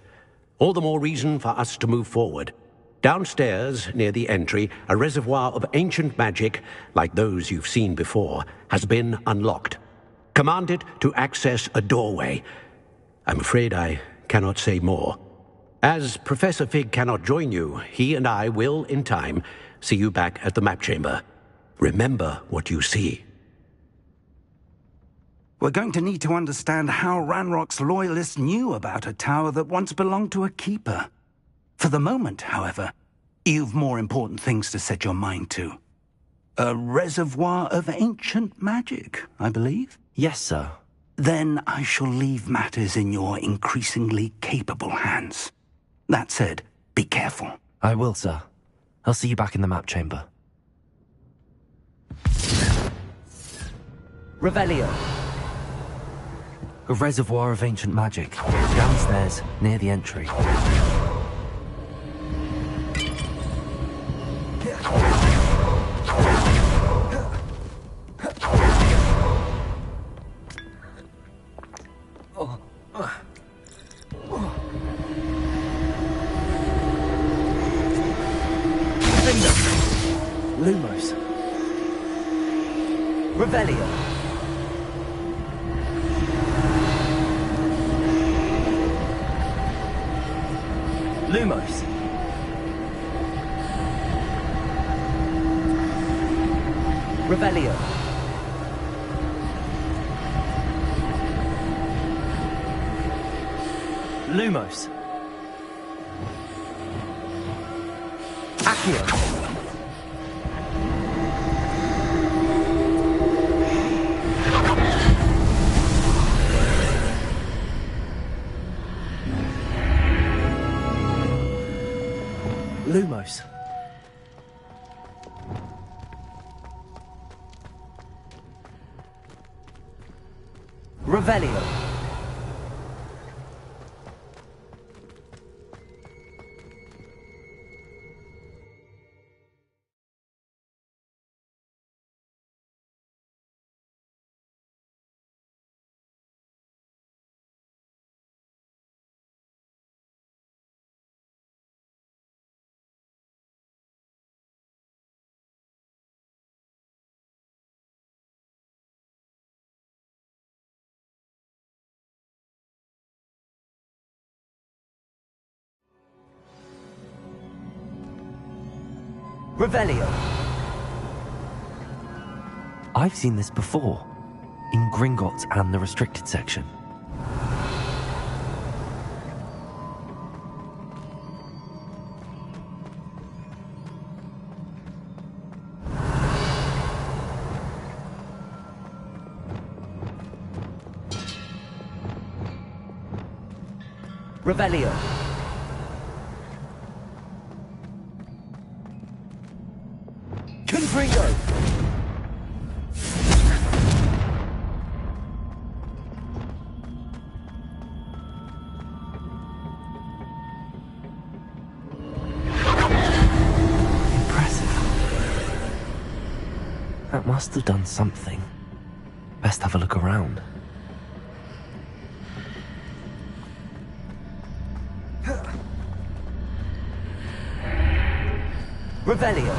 All the more reason for us to move forward. Downstairs, near the entry, a reservoir of ancient magic, like those you've seen before, has been unlocked. Commanded to access a doorway. I'm afraid I cannot say more. As Professor Fig cannot join you, he and I will, in time, see you back at the map chamber. Remember what you see. We're going to need to understand how Ranrock's loyalists knew about a tower that once belonged to a keeper. For the moment, however, you've more important things to set your mind to. A reservoir of ancient magic, I believe? Yes, sir. Then I shall leave matters in your increasingly capable hands. That said, be careful. I will, sir. I'll see you back in the map chamber. Revelio. A reservoir of ancient magic. Downstairs, near the entry. Lumos. Revelio. Lumos. Revelio. Lumos. Accio. Lumos. Revelio. Revelio. I've seen this before, in Gringotts and the restricted section. Revelio. Confringo. Impressive. That must have done something. Best have a look around. Revelio.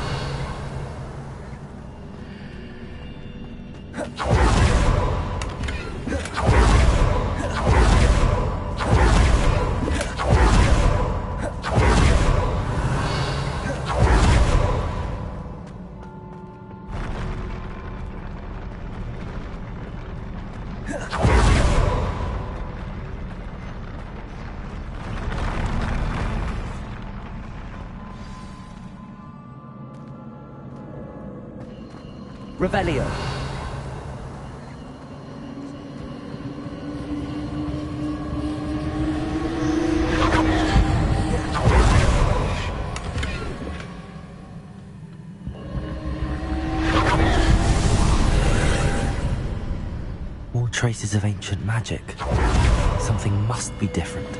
Revelio. More traces of ancient magic. Something must be different.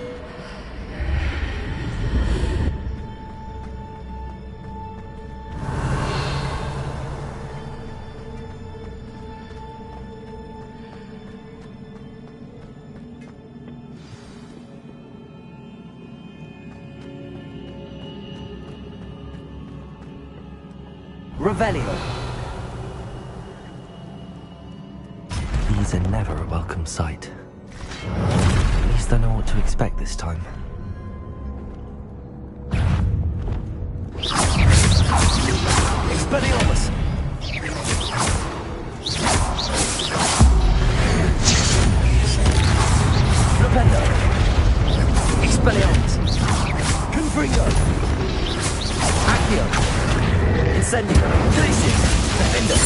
Revelio. These are never a welcome sight. At least I know what to expect this time. Expelliarmus. Flipendo. Expelliarmus. Confringo. Accio. Incendio. Glacius. Defender.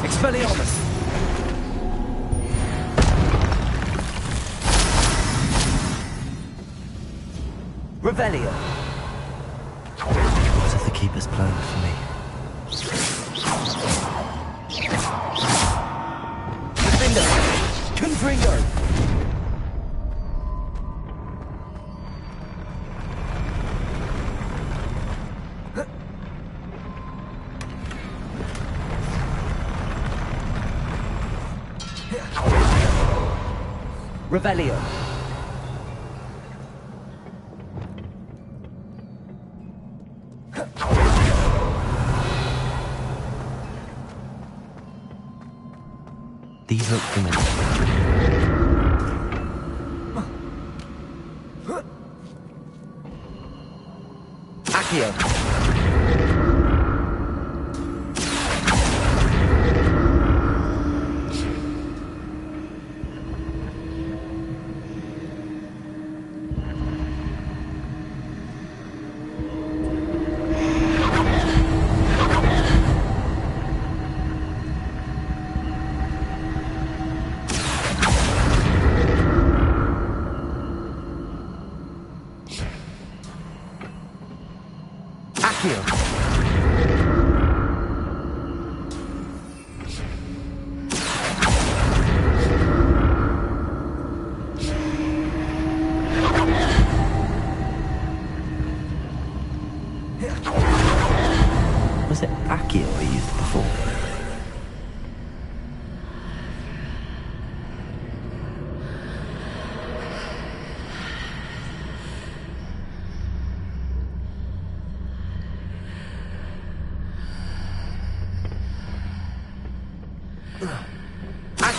Expelliarmus. Revelio. What have the Keepers planned for me? Defender. Confringo. Revelio. These look familiar. Accio.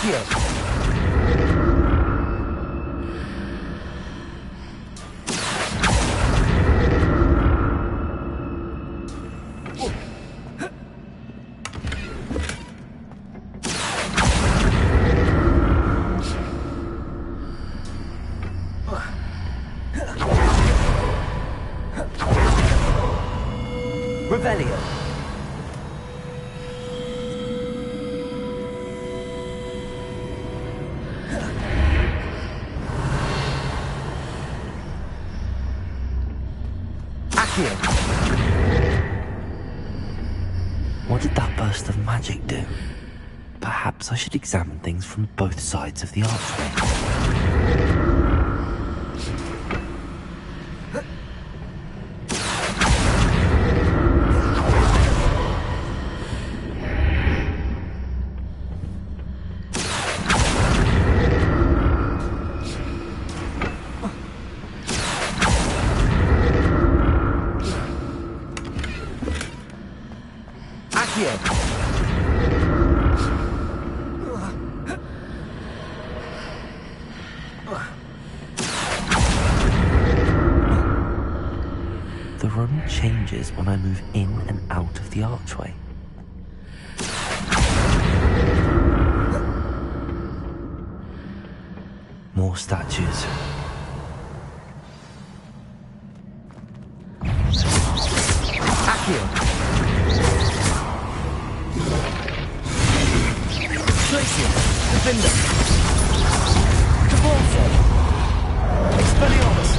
Accio. Revelio. Accio. What did that burst of magic do? Perhaps I should examine things from both sides of the archway. The room changes when I move in and out of the archway. More statues. Accio. Glacier. Defender. Cabalzo. Expelliarmus.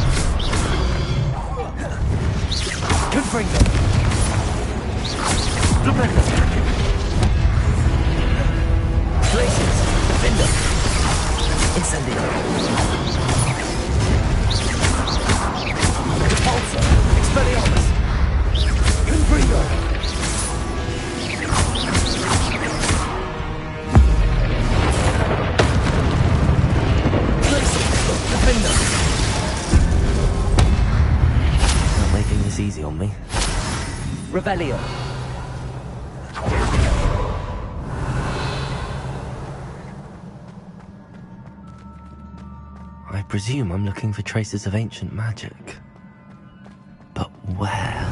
Confringo. Defender. Glaciers. Defender. Incendio. Cabalzo. Expelliarmus. Confringo. Defender. Not making this easy on me. Revelio. I presume I'm looking for traces of ancient magic. But where?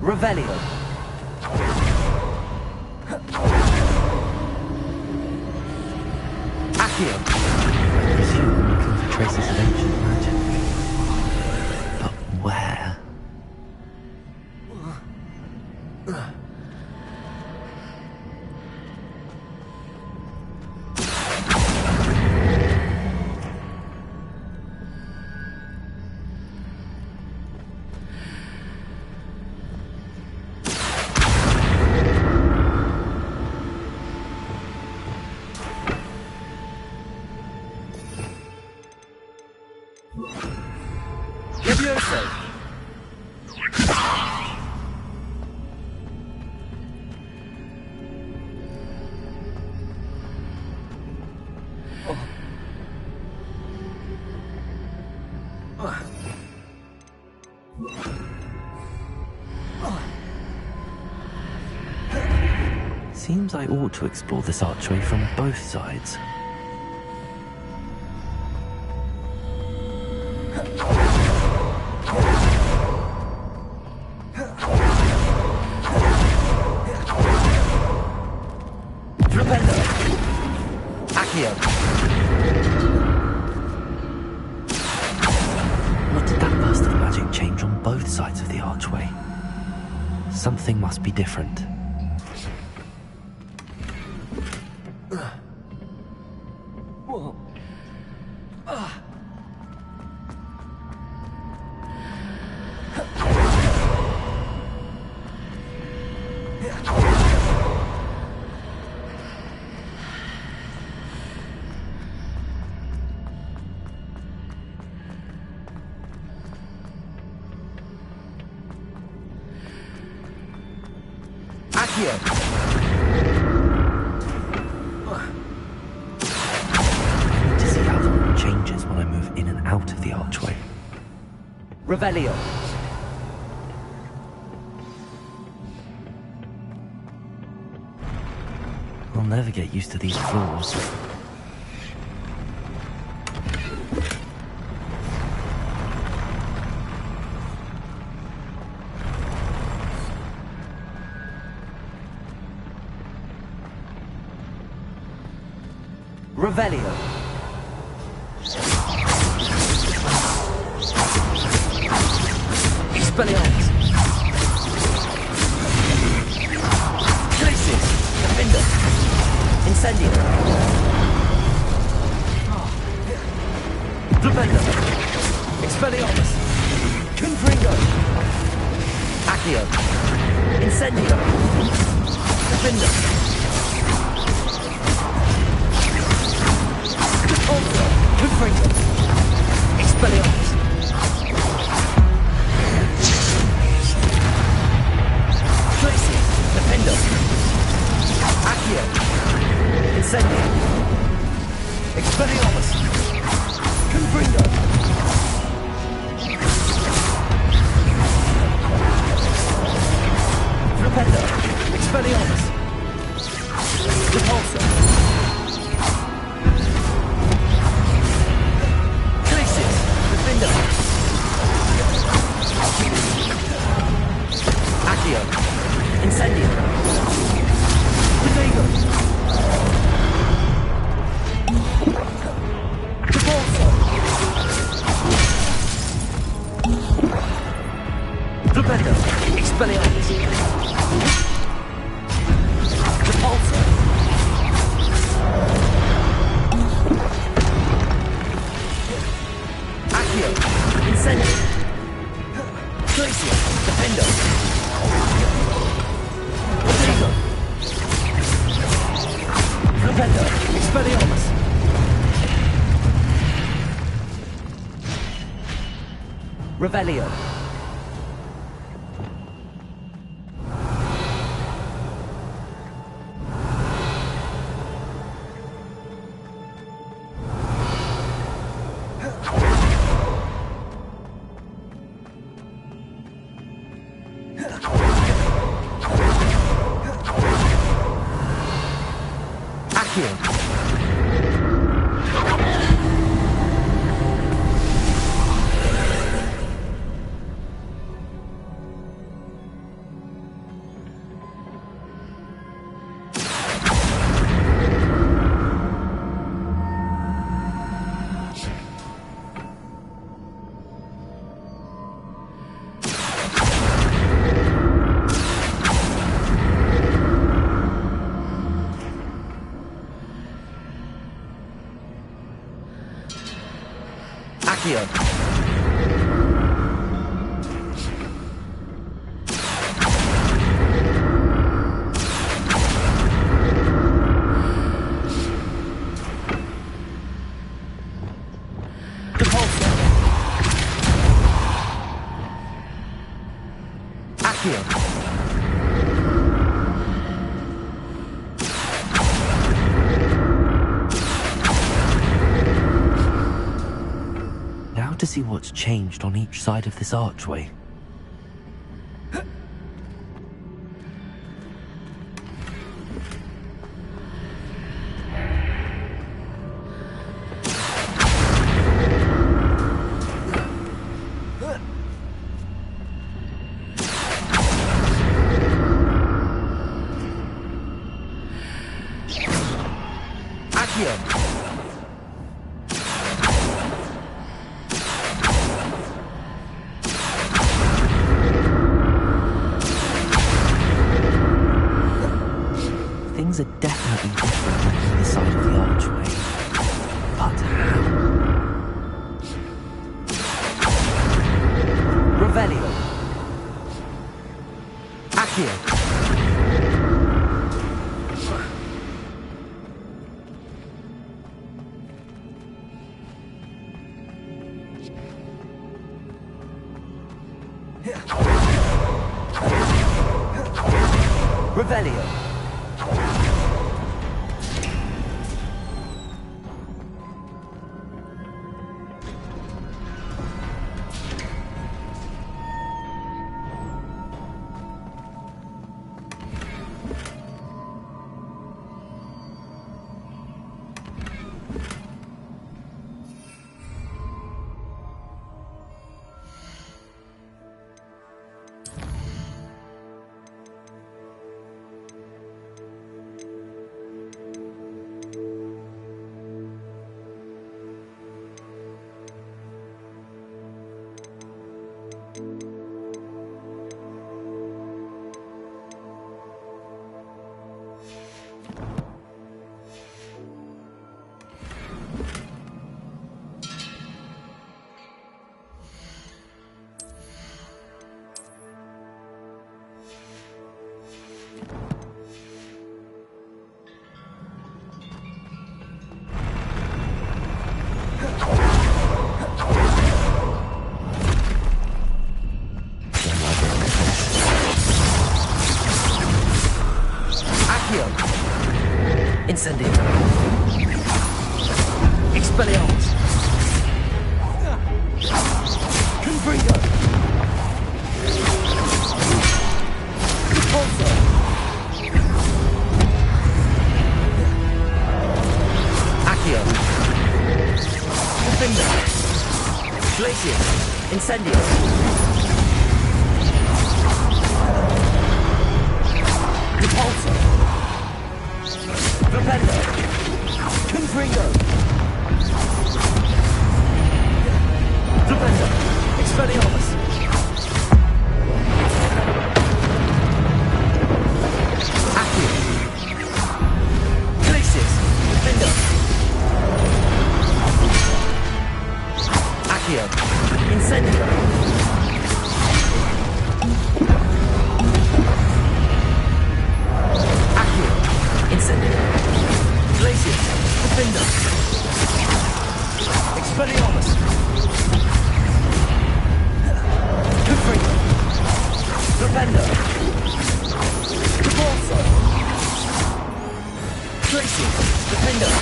Revelio. Accio. I presume I'm looking for traces of ancient magic. But where? Levioso. Seems I ought to explore this archway from both sides. What did that burst of magic change on both sides of the archway? Something must be different. Whoa. I need to see how the room changes when I move in and out of the archway. Revelio. I'll never get used to these floors. Revelio. Expelliarmus. Crisis. Defender. Incendio. Defender. Expelliarmus. Confringo. Accio. Incendio. Defender. Confringo. Expelliarmus. Crisis. Defender. Accio. Incendio. Expelliarmus. Confringo. Repender. Expelliarmus. Repulsor. Crisis. Defender. Accio. Incendio. Protego. Repulsor. Repender. Expelliarmus. Repulsor. Accio. Incendio. Glacier. Defender. Protego. Repender. Expelliarmus. Revelio. Accio. Accio. Repulsor. Accio. Now to see what's changed on each side of this archway. Accio. Things are definitely different on the other side of the archway. But how? Revelio. Accio. Revelio. Incendio. Expelliarmus. Confringo. Repulsor. Accio. Defender. Glacius. Incendio. Repulsor. Propendo. Confringo. Propendo. Expelliarmus. Accio. Glacius. Defender. Accio. Incendio. Accio. Incendio. Glacius. Defender. Expelliarmus. Confringo. Propendo. Repulsor. Glacius. Defender.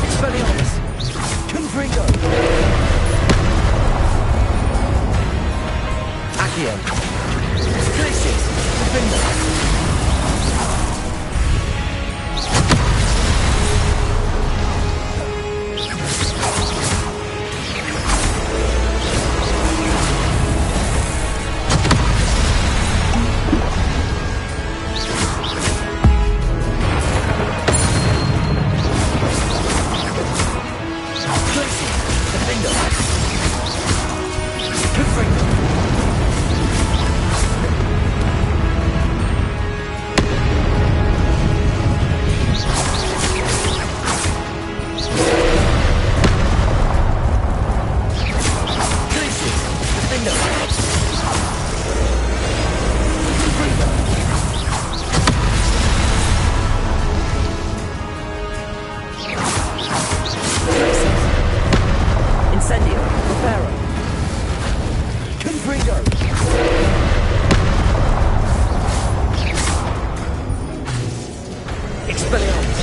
Expelliarmus. Confringo. Accio. Glacius. Defender. Incendio. Reparo. Confringo. Expelliarmus.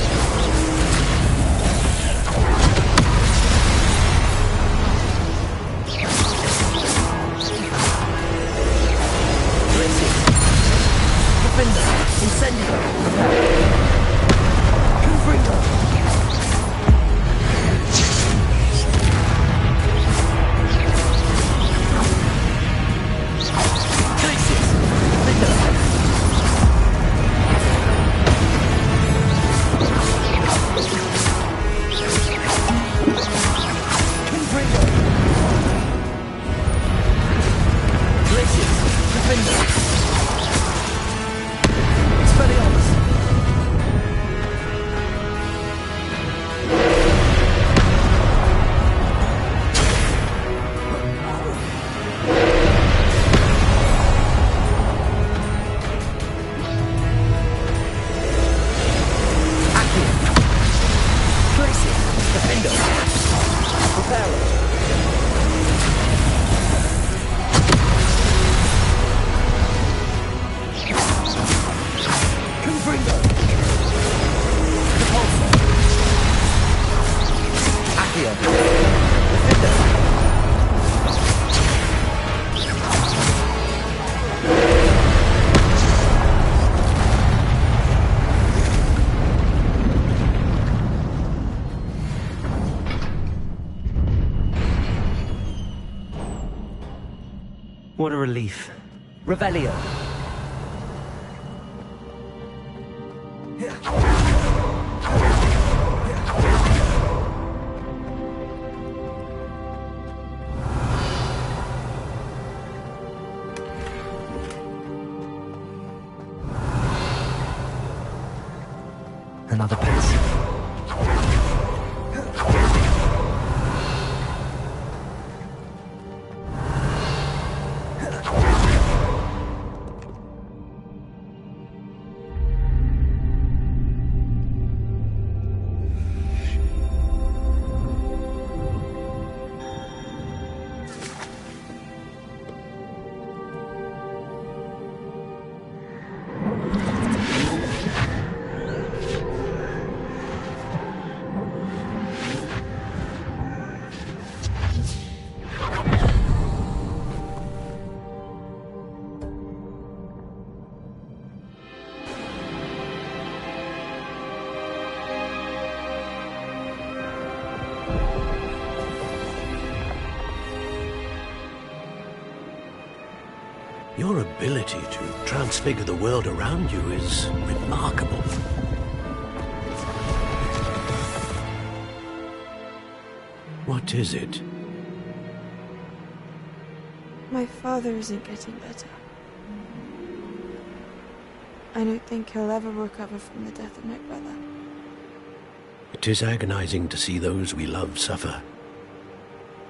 Glacius. Defender. Incendio. Confringo. What a relief. Revelio. Another passive. Your ability to transfigure the world around you is remarkable. What is it? My father isn't getting better. I don't think he'll ever recover from the death of my brother. It is agonizing to see those we love suffer.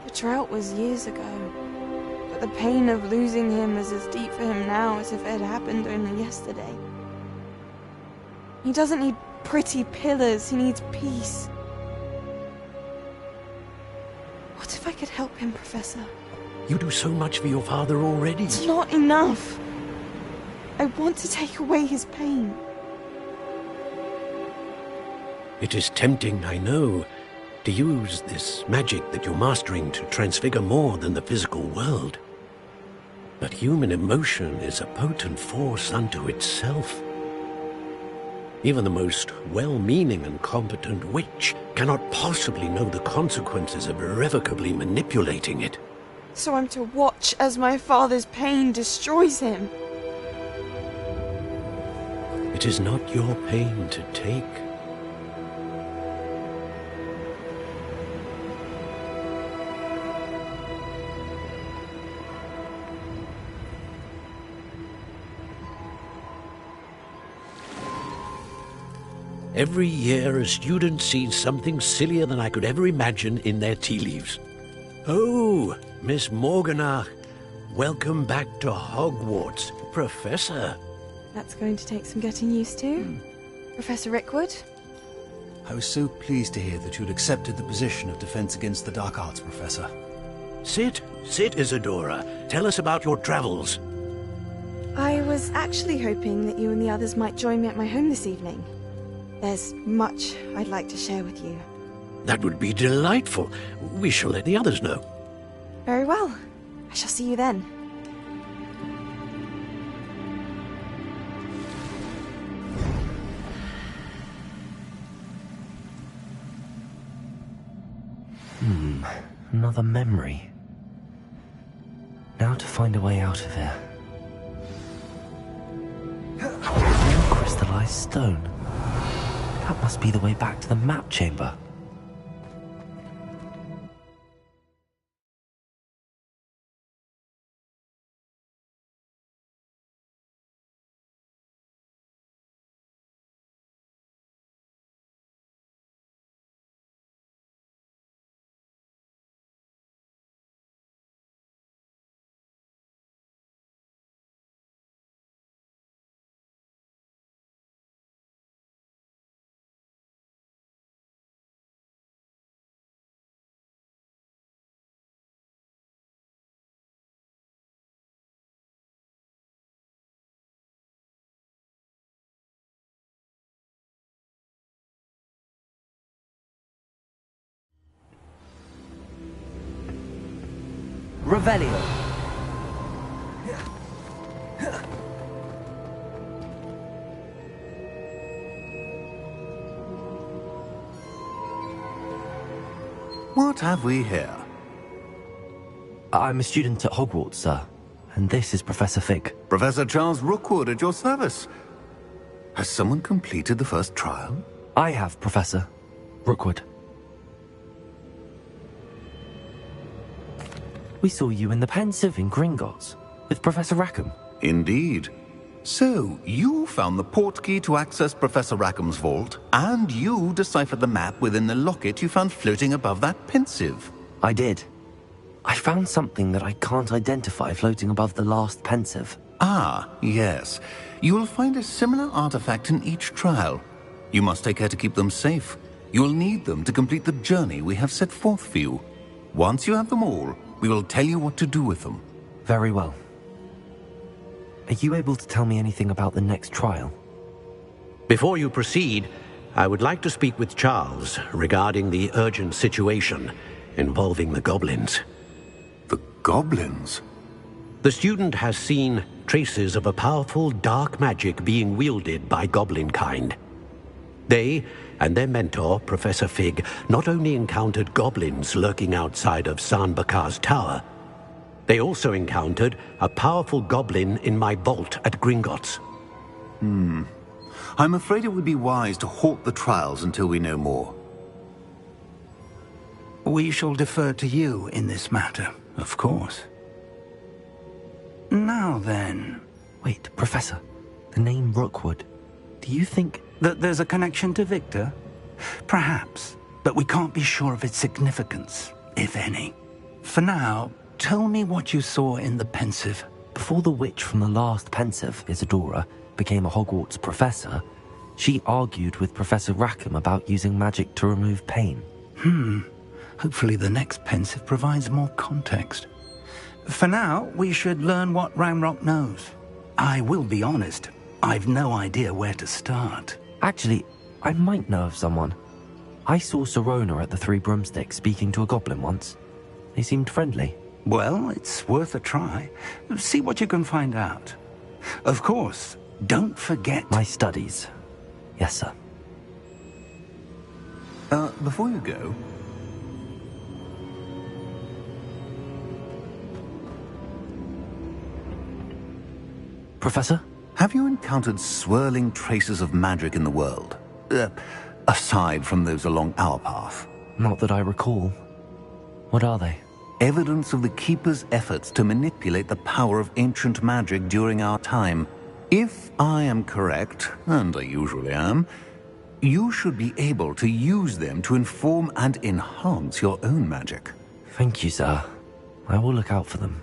The drought was years ago, but the pain of losing him is as deep for him now as if it had happened only yesterday. He doesn't need pretty pillars, he needs peace. What if I could help him, Professor? You do so much for your father already. It's not enough. I want to take away his pain. It is tempting, I know, to use this magic that you're mastering to transfigure more than the physical world. But human emotion is a potent force unto itself. Even the most well-meaning and competent witch cannot possibly know the consequences of irrevocably manipulating it. So I'm to watch as my father's pain destroys him. It is not your pain to take. Every year, a student sees something sillier than I could ever imagine in their tea leaves. Oh, Miss Morganach, welcome back to Hogwarts, Professor. That's going to take some getting used to. Professor Rickwood? I was so pleased to hear that you'd accepted the position of Defense Against the Dark Arts, Professor. Sit, Isadora. Tell us about your travels. I was actually hoping that you and the others might join me at my home this evening. There's much I'd like to share with you. That would be delightful. We shall let the others know. Very well. I shall see you then. Another memory. Now to find a way out of here. More crystallized stone. That must be the way back to the map chamber. Revelio. What have we here? I'm a student at Hogwarts, sir. And this is Professor Fig. Professor Charles Rookwood at your service. Has someone completed the first trial? I have, Professor Rookwood. We saw you in the Pensive in Gringotts with Professor Rackham. Indeed. So, you found the portkey to access Professor Rackham's vault, and you deciphered the map within the locket you found floating above that Pensive. I did. I found something that I can't identify floating above the last Pensive. Ah, yes. You will find a similar artifact in each trial. You must take care to keep them safe. You will need them to complete the journey we have set forth for you. Once you have them all, we will tell you what to do with them. Very well. Are you able to tell me anything about the next trial? Before you proceed, I would like to speak with Charles regarding the urgent situation involving the goblins. The goblins? The student has seen traces of a powerful dark magic being wielded by goblin kind. They and their mentor, Professor Fig, not only encountered goblins lurking outside of San Bakar's tower, they also encountered a powerful goblin in my vault at Gringotts. I'm afraid it would be wise to halt the trials until we know more. We shall defer to you in this matter, of course. Now then... Wait, Professor. The name Rookwood. Do you think... that there's a connection to Victor? Perhaps, but we can't be sure of its significance, if any. For now, tell me what you saw in the Pensive. Before the witch from the last Pensive, Isadora, became a Hogwarts professor, she argued with Professor Rackham about using magic to remove pain. Hopefully the next Pensive provides more context. For now, we should learn what Ranrock knows. I will be honest, I've no idea where to start. Actually, I might know of someone. I saw Sirona at the Three Broomsticks speaking to a goblin once. They seemed friendly. Well, it's worth a try. See what you can find out. Of course, don't forget... my studies. Yes, sir. Before you go... Professor? Have you encountered swirling traces of magic in the world? Aside from those along our path? Not that I recall. What are they? Evidence of the Keeper's efforts to manipulate the power of ancient magic during our time. If I am correct, and I usually am, you should be able to use them to inform and enhance your own magic. Thank you, sir. I will look out for them.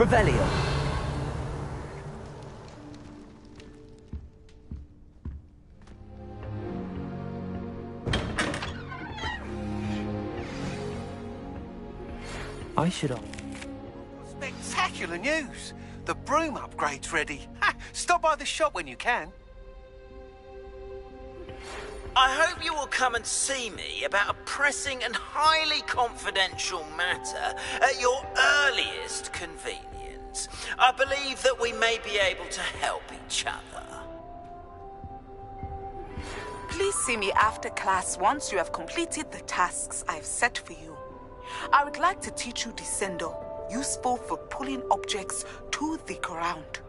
Revelio. I should have... Spectacular news! The broom upgrade's ready. Ha! Stop by the shop when you can. I hope you will come and see me about a pressing and highly confidential matter at your earliest convenience. I believe that we may be able to help each other. Please see me after class once you have completed the tasks I've set for you. I would like to teach you Descendo, useful for pulling objects to the ground.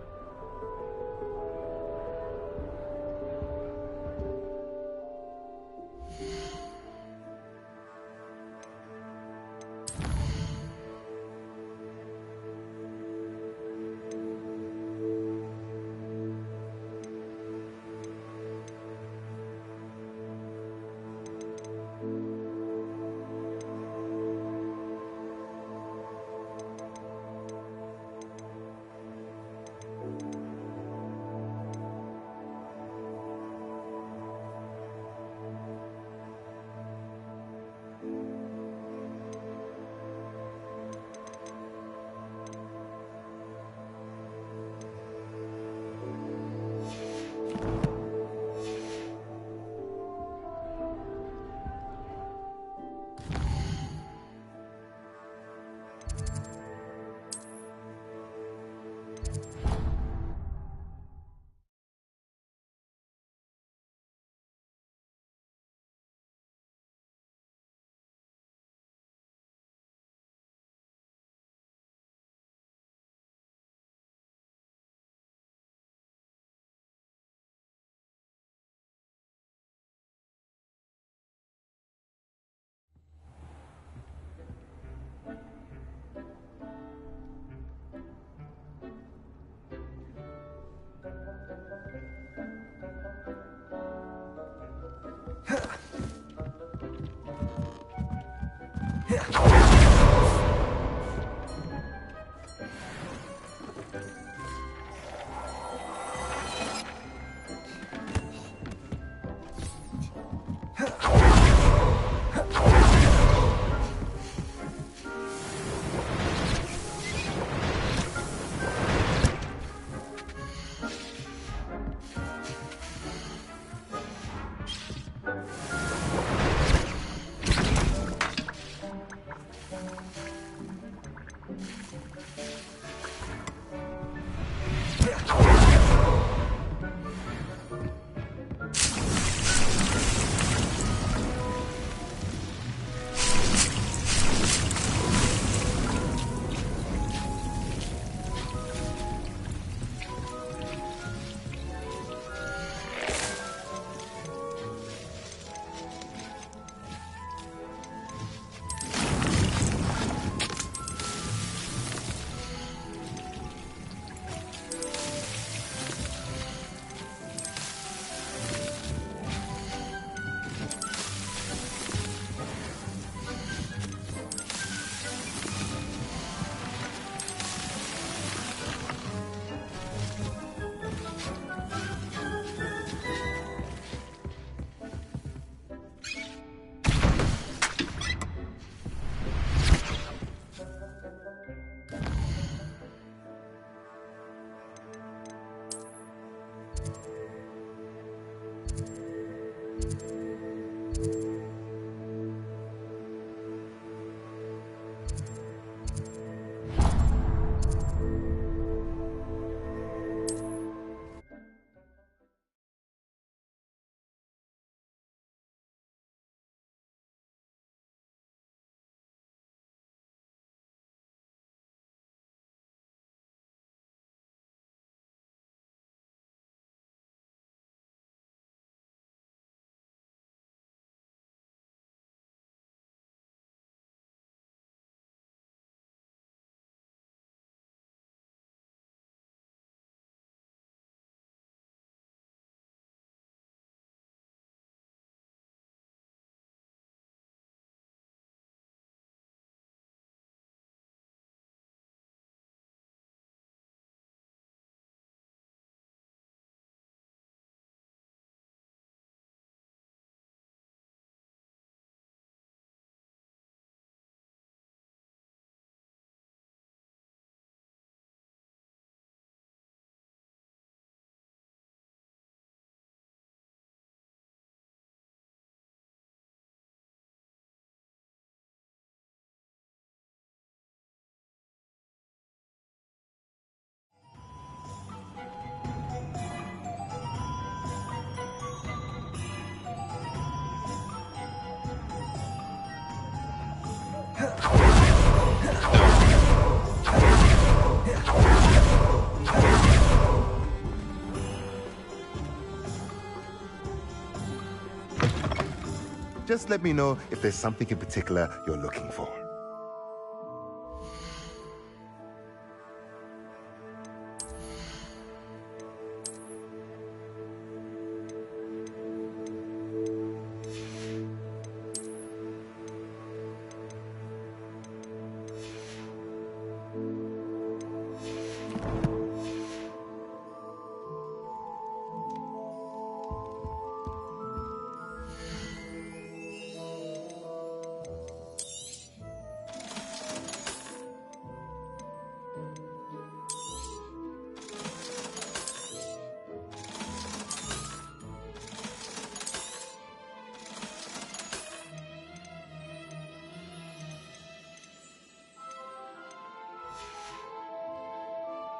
Just let me know if there's something in particular you're looking for.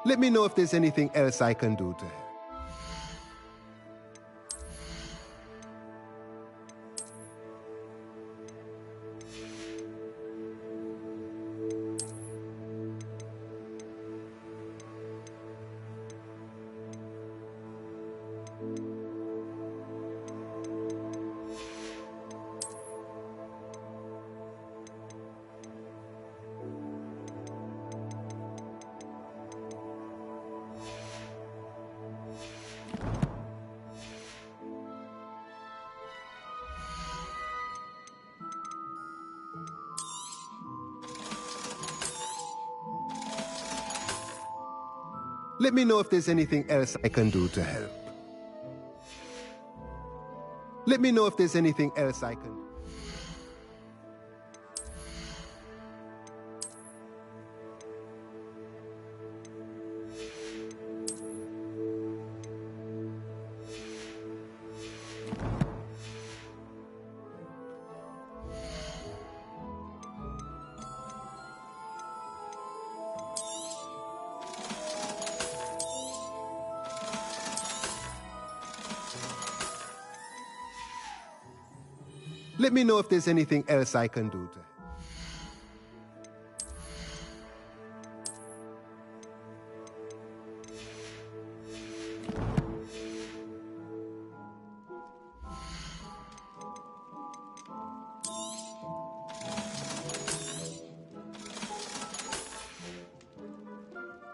Let me know if there's anything else I can do to help. Let me know if there's anything else I can do to help. Let me know if there's anything else I can do. Let me know if there's anything else I can do to help.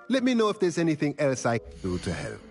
Let me know if there's anything else I can do to help.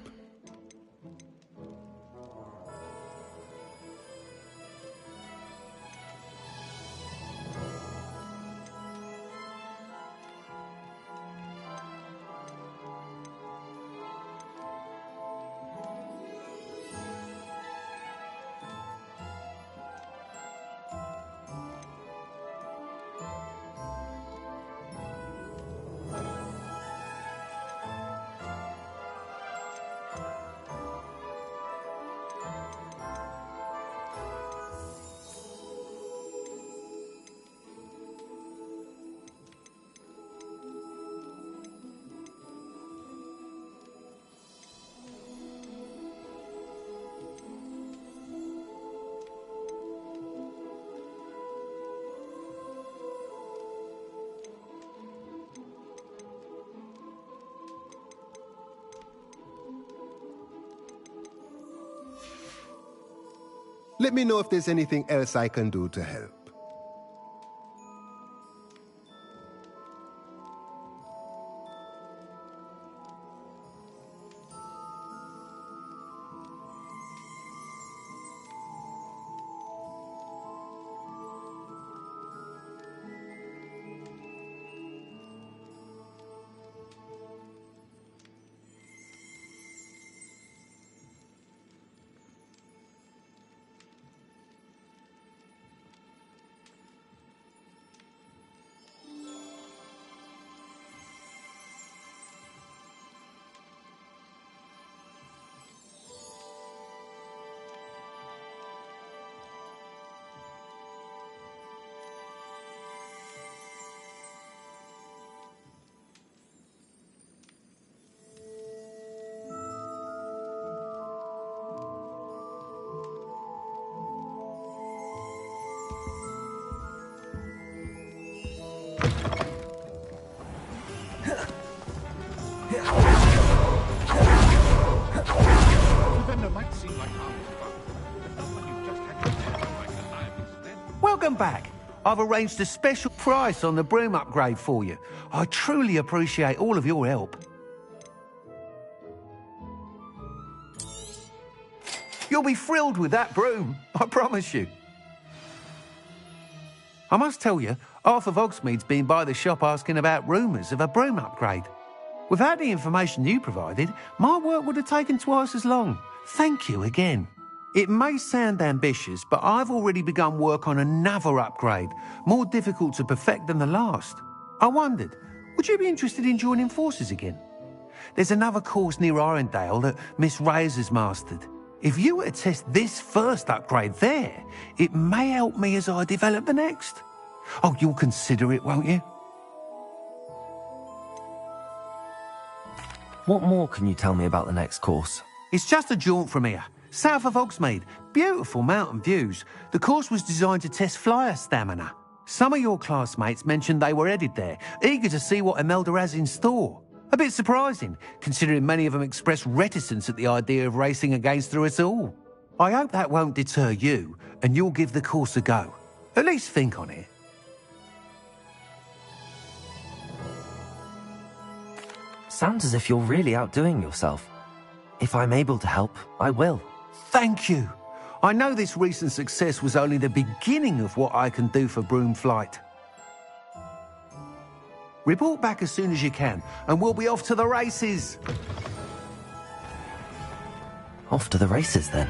Let me know if there's anything else I can do to help. I've arranged a special price on the broom upgrade for you. I truly appreciate all of your help. You'll be thrilled with that broom, I promise you. I must tell you, Arthur Hogsmeade's been by the shop asking about rumours of a broom upgrade. Without the information you provided, my work would have taken twice as long. Thank you again. It may sound ambitious, but I've already begun work on another upgrade, more difficult to perfect than the last. I wondered, would you be interested in joining forces again? There's another course near Irondale that Miss Reyes has mastered. If you were to test this first upgrade there, it may help me as I develop the next. Oh, you'll consider it, won't you? What more can you tell me about the next course? It's just a jaunt from here, south of Hogsmeade. Beautiful mountain views. The course was designed to test flyer stamina. Some of your classmates mentioned they were headed there, eager to see what Imelda has in store. A bit surprising, considering many of them expressed reticence at the idea of racing against her at all. I hope that won't deter you, and you'll give the course a go. At least think on it. Sounds as if you're really outdoing yourself. If I'm able to help, I will. Thank you. I know this recent success was only the beginning of what I can do for broom flight. Report back as soon as you can, and we'll be off to the races. Off to the races, then.